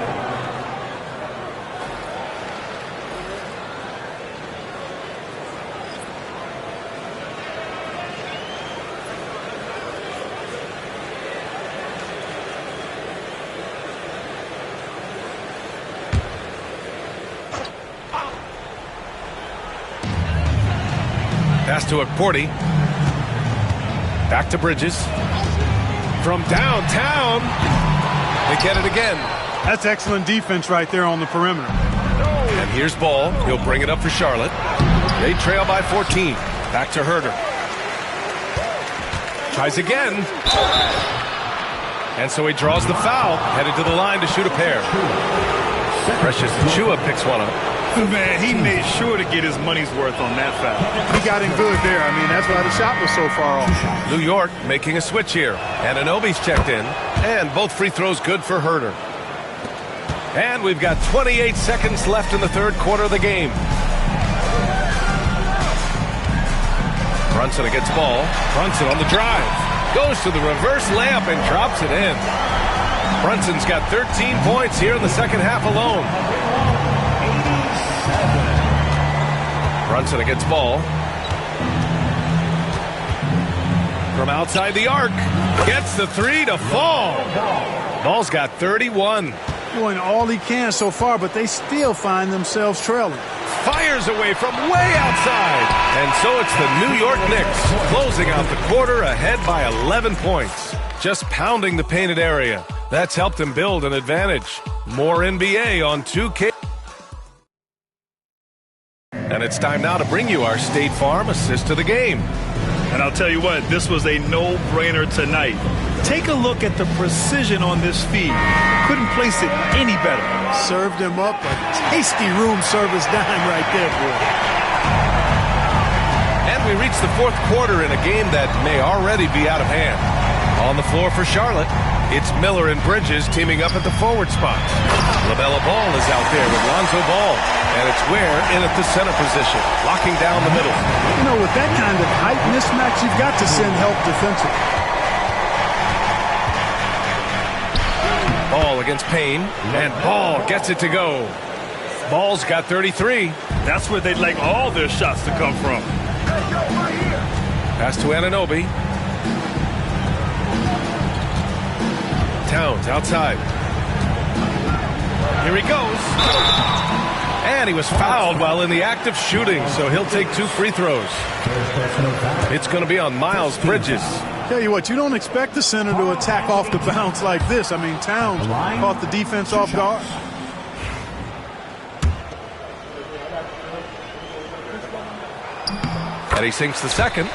Speaker 3: Pass to Okporti. Back to Bridges. From downtown. They get it again.
Speaker 5: That's excellent defense right there on the perimeter.
Speaker 3: And here's Ball. He'll bring it up for Charlotte. They trail by 14. Back to Herder. Tries again. And so he draws the foul. Headed to the line to shoot a pair. Precious Achiuwa picks one up.
Speaker 4: Man, he made sure to get his money's worth on that foul.
Speaker 5: He got him good there. I mean, that's why the shot was so far off.
Speaker 3: New York making a switch here. Anunoby's checked in. And both free throws good for Herder. And we've got 28 seconds left in the 3rd quarter of the game. Brunson against Ball. Brunson on the drive. Goes to the reverse layup and drops it in. Brunson's got 13 points here in the second half alone. Brunson against Ball. From outside the arc. Gets the 3 to fall. Ball's got 31.
Speaker 5: Doing all he can so far, but they still find themselves trailing.
Speaker 3: Fires away from way outside. And so it's the New York Knicks closing out the quarter ahead by 11 points. Just pounding the painted area. That's helped them build an advantage. More NBA on 2K. And it's time now to bring you our State Farm assist to the game.
Speaker 4: And I'll tell you what, this was a no-brainer tonight. Take a look at the precision on this feed. Couldn't place it any better.
Speaker 5: Served him up a tasty room service dime right there, boy.
Speaker 3: And we reach the 4th quarter in a game that may already be out of hand. On the floor for Charlotte, it's Miller and Bridges teaming up at the forward spots. LaMelo Ball is out there with Lonzo Ball. And it's Ware in at the center position, locking down the middle.
Speaker 5: You know, with that kind of height mismatch, you've got to send help defensively.
Speaker 3: Ball against Payne, and Ball gets it to go. Ball's got 33.
Speaker 4: That's where they'd like all their shots to come from.
Speaker 3: Pass to Anunoby. Towns outside. Here he goes. And he was fouled while in the act of shooting, so he'll take 2 free throws. It's going to be on Miles Bridges.
Speaker 5: Tell you what, you don't expect the center to attack off the bounce like this. I mean, Towns caught the defense off guard.
Speaker 3: And he sinks the second.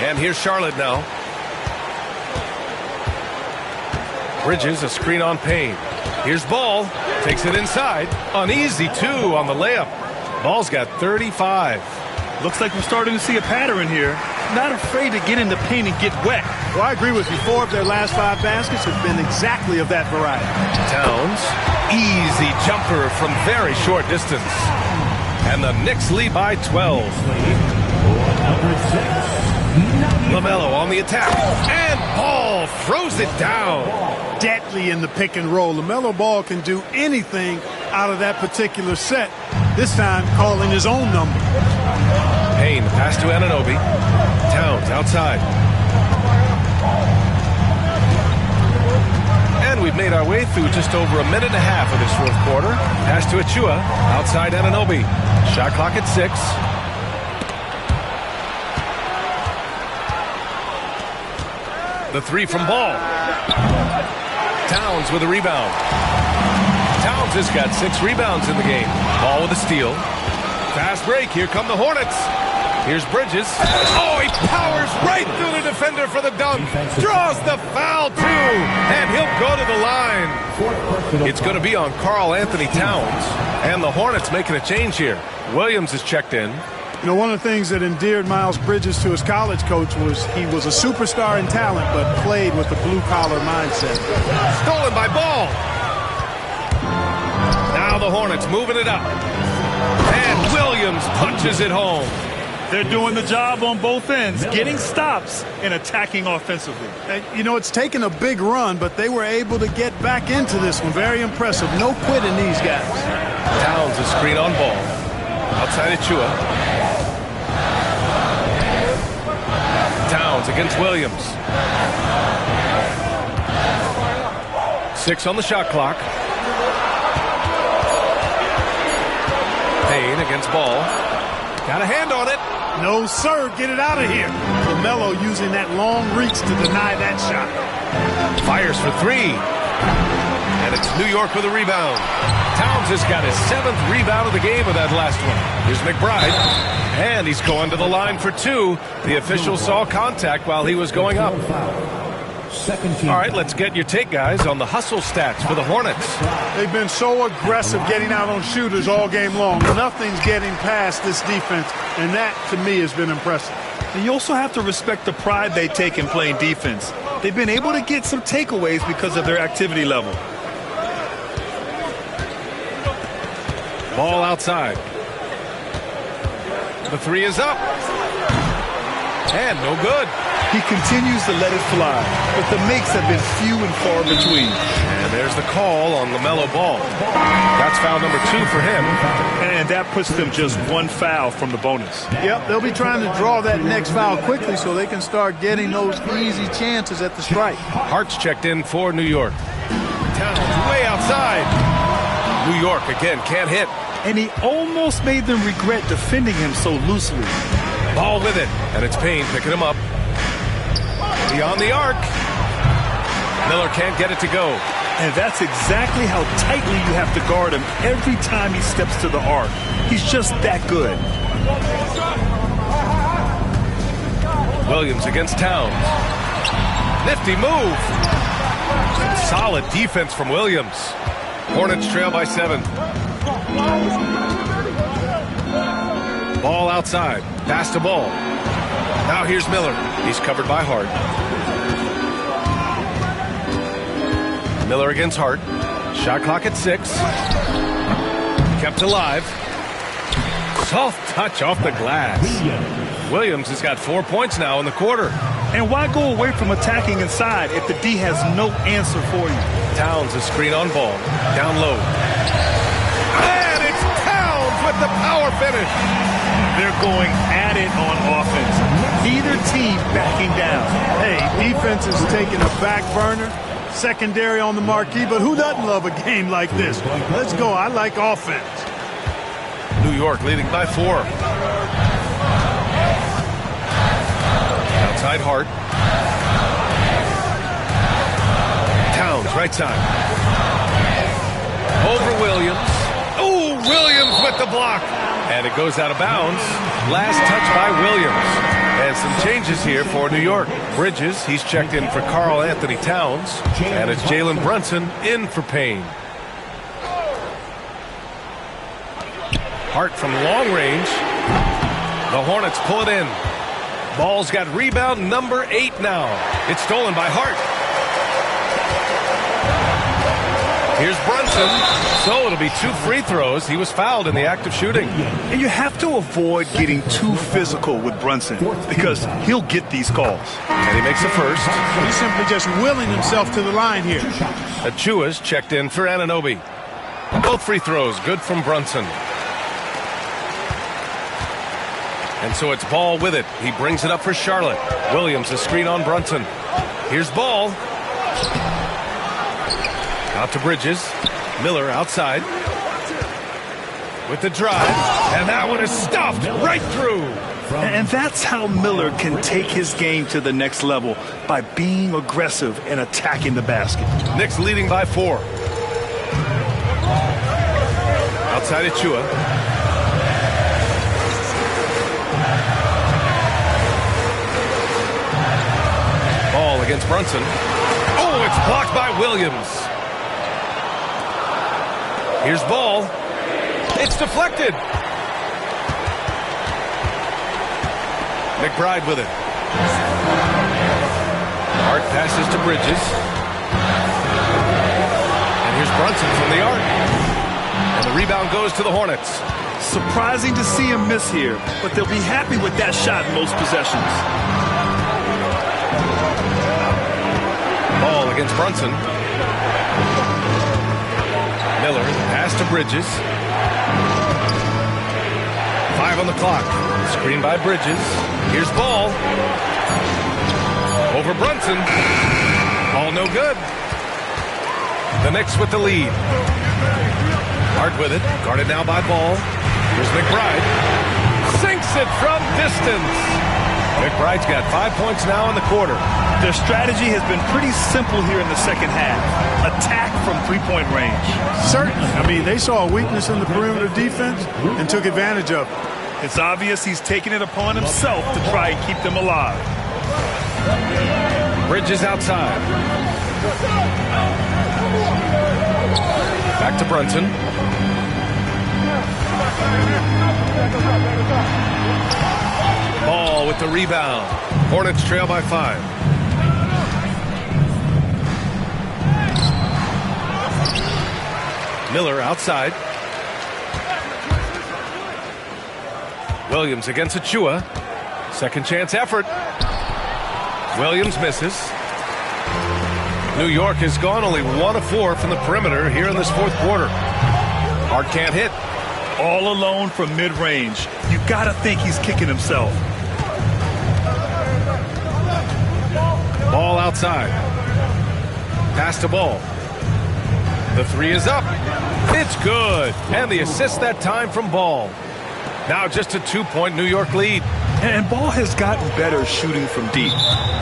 Speaker 3: And here's Charlotte now. Bridges, a screen on Payne. Here's Ball. Takes it inside. Uneasy, 2 on the layup. Ball's got 35.
Speaker 4: Looks like we're starting to see a pattern here. Not afraid to get in the paint and get wet.
Speaker 5: Well, I agree with you. 4 of their last 5 baskets have been exactly of that variety.
Speaker 3: Towns, easy jumper from very short distance. And the Knicks lead by 12. LaMelo on the attack. And Ball throws it down.
Speaker 5: Deadly in the pick and roll. LaMelo Ball can do anything out of that particular set. This time calling his own number.
Speaker 3: Payne, pass to Anunoby. Towns outside. And we've made our way through just over a minute and a half of this 4th quarter. Pass to Achiuwa. Outside Anunoby. Shot clock at 6. The 3 from Ball. Towns with a rebound. Towns has got 6 rebounds in the game. Ball with a steal. Fast break. Here come the Hornets. Here's Bridges. Oh, he powers right through the defender for the dunk. Draws the foul, too. And he'll go to the line. It's going to be on Karl Anthony Towns. And the Hornets making a change here. Williams is checked in.
Speaker 5: You know, one of the things that endeared Miles Bridges to his college coach was he was a superstar in talent, but played with the blue-collar mindset.
Speaker 3: Stolen by Ball. Now the Hornets moving it up. And Williams punches it home.
Speaker 4: They're doing the job on both ends, getting stops and attacking offensively.
Speaker 5: And, you know, it's taken a big run, but they were able to get back into this one. Very impressive. No quitting these guys.
Speaker 3: Towns a screen on Ball. Outside Achua. Towns against Williams. 6 on the shot clock. Payne against Ball. Got a hand on it.
Speaker 5: No, sir. Get it out of here. LaMelo using that long reach to deny that shot.
Speaker 3: Fires for 3. And it's New York with a rebound. Towns has got his 7th rebound of the game with that last one. Here's McBride. And he's going to the line for 2. The official saw contact while he was going up. All right, let's get your take, guys, on the hustle stats for the Hornets.
Speaker 5: They've been so aggressive getting out on shooters all game long. Nothing's getting past this defense, and that, to me, has been impressive.
Speaker 4: And you also have to respect the pride they take in playing defense. They've been able to get some takeaways because of their activity level.
Speaker 3: Ball outside. The 3 is up. And no good.
Speaker 4: He continues to let it fly, but the makes have been few and far between.
Speaker 3: And there's the call on LaMelo Ball. That's foul number 2 for him.
Speaker 4: And that puts them just 1 foul from the bonus.
Speaker 5: Yep, they'll be trying to draw that next foul quickly so they can start getting those easy chances at the strike.
Speaker 3: Hart's checked in for New York. Towns way outside. New York, again, can't hit.
Speaker 4: And he almost made them regret defending him so loosely.
Speaker 3: Ball with it, and it's Payne picking him up. Beyond the arc. Miller can't get it to go.
Speaker 4: And that's exactly how tightly you have to guard him every time he steps to the arc. He's just that good.
Speaker 3: Williams against Towns. Nifty move. Solid defense from Williams. Hornets trail by 7. Ball outside. Pass to Ball. Now here's Miller. He's covered by Hart. Miller against Hart. Shot clock at 6. Kept alive. Soft touch off the glass. Williams has got 4 points now in the quarter.
Speaker 4: And why go away from attacking inside if the D has no answer for you?
Speaker 3: Towns a screen on Ball. Down low. And it's Towns with the power finish.
Speaker 4: They're going at it on offense. Neither team backing down.
Speaker 5: Hey, defense is taking a back burner. Secondary on the marquee, but who doesn't love a game like this? Let's go. I like offense.
Speaker 3: New York leading by 4. Outside Hart. Towns, right side. Over Williams. Oh, Williams with the block. And it goes out of bounds. Last touch by Williams. And some changes here for New York. Bridges, he's checked in for Karl Anthony Towns. And it's Jalen Brunson in for Payne. Hart from long range. The Hornets pull it in. Ball's got rebound number 8 now. It's stolen by Hart. Here's Brunson. So it'll be 2 free throws. He was fouled in the act of shooting.
Speaker 4: And you have to avoid getting too physical with Brunson because he'll get these calls.
Speaker 3: And he makes the first.
Speaker 5: He's simply just willing himself to the line here.
Speaker 3: Achua's checked in for Anunoby. Both free throws good from Brunson. And so it's Ball with it. He brings it up for Charlotte. Williams a screen on Brunson. Here's Ball. Out to Bridges. Miller outside. With the drive. And that one is stuffed right through.
Speaker 4: And that's how Miller can take his game to the next level, by being aggressive and attacking the basket.
Speaker 3: Knicks leading by 4. Outside Achua. against Brunson. Oh, it's blocked by Williams. Here's Ball. It's deflected. McBride with it. Hart passes to Bridges. And here's Brunson from the arc. And the rebound goes to the Hornets.
Speaker 4: Surprising to see him miss here, but they'll be happy with that shot in most possessions.
Speaker 3: Ball against Brunson. Miller, pass to Bridges. 5 on the clock. Screen by Bridges. Here's Ball. Over Brunson. All no good. The Knicks with the lead. Hart with it. Guarded now by Ball. Here's McBride. Sinks it from distance. McBride's got 5 points now in the quarter.
Speaker 4: Their strategy has been pretty simple here in the second half. Attack from three-point range.
Speaker 5: Certainly. I mean, they saw a weakness in the perimeter defense and took advantage of it.
Speaker 4: It's obvious he's taking it upon himself to try and keep them alive.
Speaker 3: Bridges outside. Back to Brunson. Ball with the rebound. Hornets trail by 5. Miller outside. Williams against Achua. Second chance effort. Williams misses. New York has gone only 1 of 4 from the perimeter here in this fourth quarter. Hart can't hit.
Speaker 4: All alone from mid-range. You gotta think he's kicking himself.
Speaker 3: Ball outside. Pass to Ball. The 3 is up. It's good. And the assist that time from Ball. Now just a 2-point New York lead.
Speaker 4: And Ball has gotten better shooting from deep.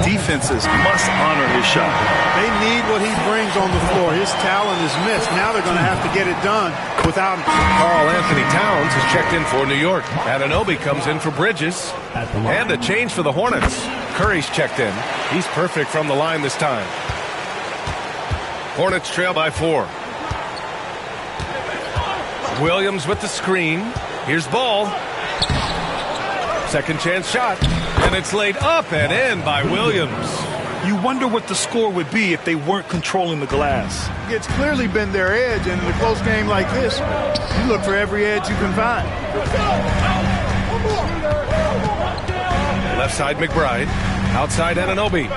Speaker 4: Defenses must honor his shot.
Speaker 5: They need what he brings on the floor. His talent is missed. Now they're going to have to get it done without him.
Speaker 3: Karl Anthony Towns has checked in for New York. Anunoby comes in for Bridges. And a change for the Hornets. Curry's checked in. He's perfect from the line this time. Hornets trail by 4. Williams with the screen. Here's Ball. Second chance shot. And it's laid up and in by Williams.
Speaker 4: You wonder what the score would be if they weren't controlling the glass.
Speaker 5: It's clearly been their edge, and in a close game like this, you look for every edge you can find.
Speaker 3: Left side McBride. Outside Anunoby.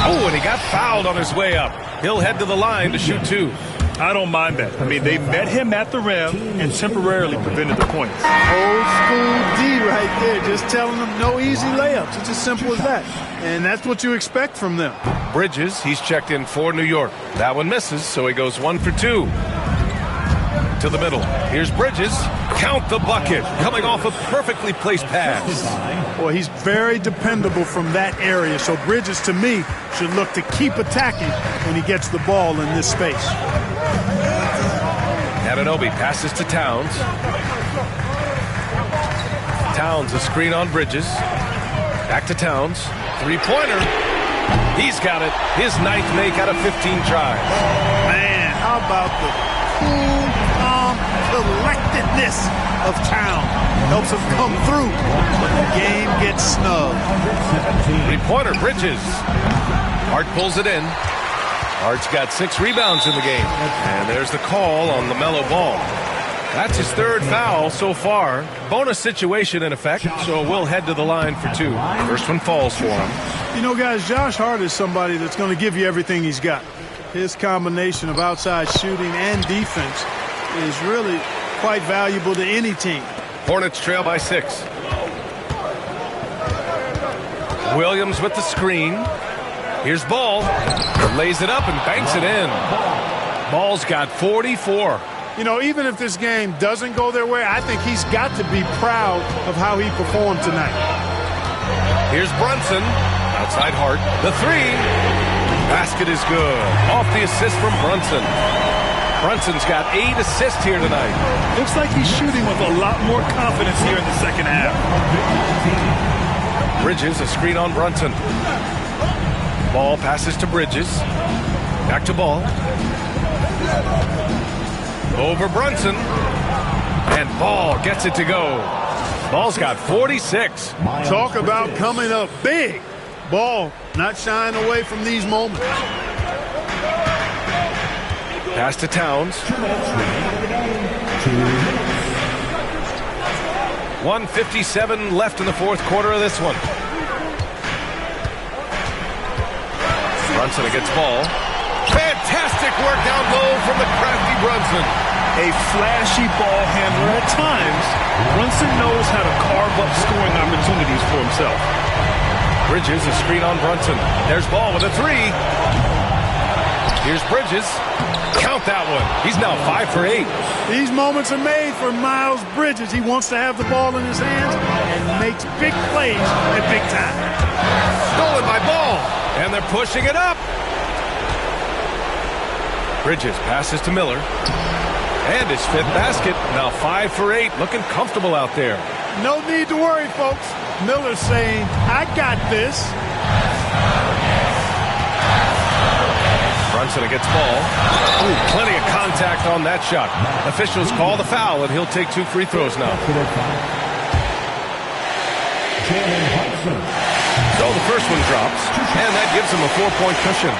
Speaker 3: Oh, and he got fouled on his way up. He'll head to the line to shoot 2.
Speaker 4: I don't mind that. I mean, they met him at the rim and temporarily prevented the points.
Speaker 5: Old school D right there, just telling them no easy layups. It's as simple as that. And that's what you expect from them.
Speaker 3: Bridges, he's checked in for New York. That one misses, so he goes 1 for 2. To the middle. Here's Bridges. Count the bucket. Coming off a perfectly placed pass.
Speaker 5: Boy, he's very dependable from that area. So Bridges, to me, should look to keep attacking when he gets the ball in this space.
Speaker 3: Anunoby passes to Towns. Towns, a screen on Bridges. Back to Towns. 3-pointer. He's got it. His 9th make out of 15 tries.
Speaker 5: Man, how about the cool, calm collectedness of Towns? Helps him come through when the game gets snug.
Speaker 3: 3-pointer, Bridges. Hart pulls it in. Hart's got 6 rebounds in the game. And there's the call on LaMelo Ball. That's his 3rd foul so far. Bonus situation in effect, so we'll head to the line for 2. First one falls for him.
Speaker 5: You know, guys, Josh Hart is somebody that's going to give you everything he's got. His combination of outside shooting and defense is really quite valuable to any team.
Speaker 3: Hornets trail by 6. Williams with the screen. Here's Ball. Lays it up and banks it in. Ball's got 44.
Speaker 5: You know, even if this game doesn't go their way, I think he's got to be proud of how he performed tonight.
Speaker 3: Here's Brunson. Outside Hart. The 3. Basket is good. Off the assist from Brunson. Brunson's got 8 assists here tonight.
Speaker 4: Looks like he's shooting with a lot more confidence here in the second half.
Speaker 3: Bridges, a screen on Brunson. Ball passes to Bridges. Back to Ball. Over Brunson. And Ball gets it to go. Ball's got 46.
Speaker 5: Talk about coming up big. Ball not shying away from these moments.
Speaker 3: Pass to Towns. 1:57 left in the fourth quarter of this one. Brunson against Ball. Fantastic work down low from the crafty Brunson.
Speaker 4: A flashy ball handler at times. Brunson knows how to carve up scoring opportunities for himself.
Speaker 3: Bridges, a screen on Brunson. There's Ball with a three. Here's Bridges. Count that one. He's now 5 for 8.
Speaker 5: These moments are made for Miles Bridges. He wants to have the ball in his hands and makes big plays at big time.
Speaker 3: Stolen by Ball. And they're pushing it up. Bridges passes to Miller. And his fifth basket. Now 5 for 8. Looking comfortable out there.
Speaker 5: No need to worry, folks. Miller's saying, I got this.
Speaker 3: Brunson against Ball. Ooh, plenty of contact on that shot. Officials call the foul, and he'll take 2 free throws now. So the first one drops, and that gives him a 4-point cushion.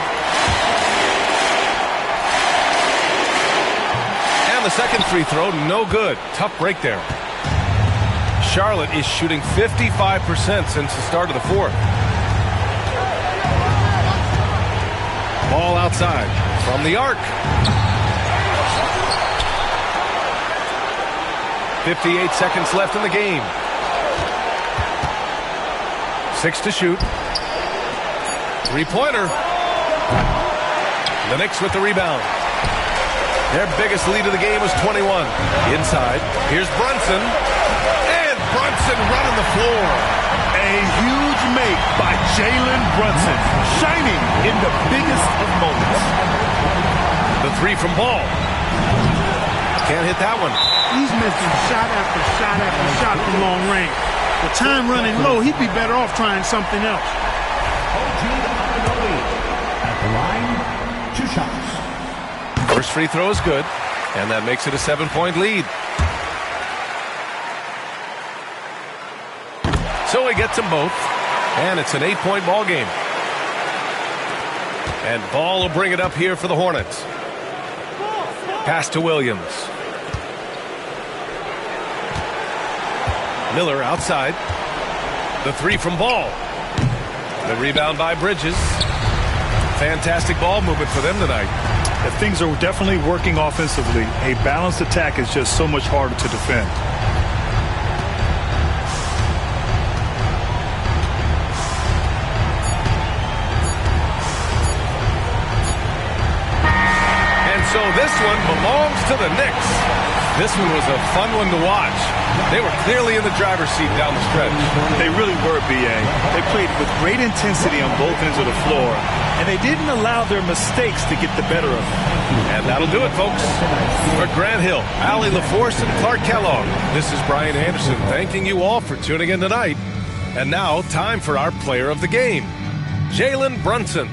Speaker 3: And the second free throw, no good. Tough break there. Charlotte is shooting 55% since the start of the fourth. Ball outside from the arc. 58 seconds left in the game. 6 to shoot. Three-pointer. The Knicks with the rebound. Their biggest lead of the game was 21. Inside. Here's Brunson. And Brunson running the floor.
Speaker 4: A huge make by Jalen Brunson, shining in the biggest of moments.
Speaker 3: The three from Ball. Can't hit that one.
Speaker 5: He's missing shot after shot after shot from long range. With time running low, he'd be better off trying something else.
Speaker 6: At the line, 2 shots.
Speaker 3: First free throw is good, and that makes it a 7-point lead. So he gets them both, and it's an 8-point ball game. And Ball will bring it up here for the Hornets. Pass to Williams. Miller outside. The three from Ball. The rebound by Bridges. Fantastic ball movement for them tonight.
Speaker 4: Things are definitely working offensively. A balanced attack is just so much harder to defend.
Speaker 3: So this one belongs to the Knicks. This one was a fun one to watch. They were clearly in the driver's seat down the stretch.
Speaker 4: They really were, B.A. They played with great intensity on both ends of the floor, and they didn't allow their mistakes to get the better of them.
Speaker 3: And that'll do it, folks. For Grant Hill, Allie LaForce, and Clark Kellogg, this is Brian Anderson thanking you all for tuning in tonight. And now, time for our player of the game, Jalen Brunson.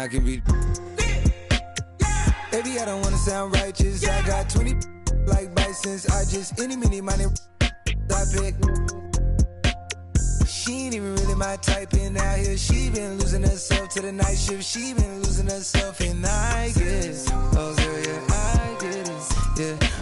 Speaker 11: I can be. Baby, I don't wanna sound righteous. I got 20 like Bisons. I just any money I pick. She ain't even really my type, and out here she been losing herself to the night shift. She been losing herself, and I guess, oh girl, yeah, I get it, yeah.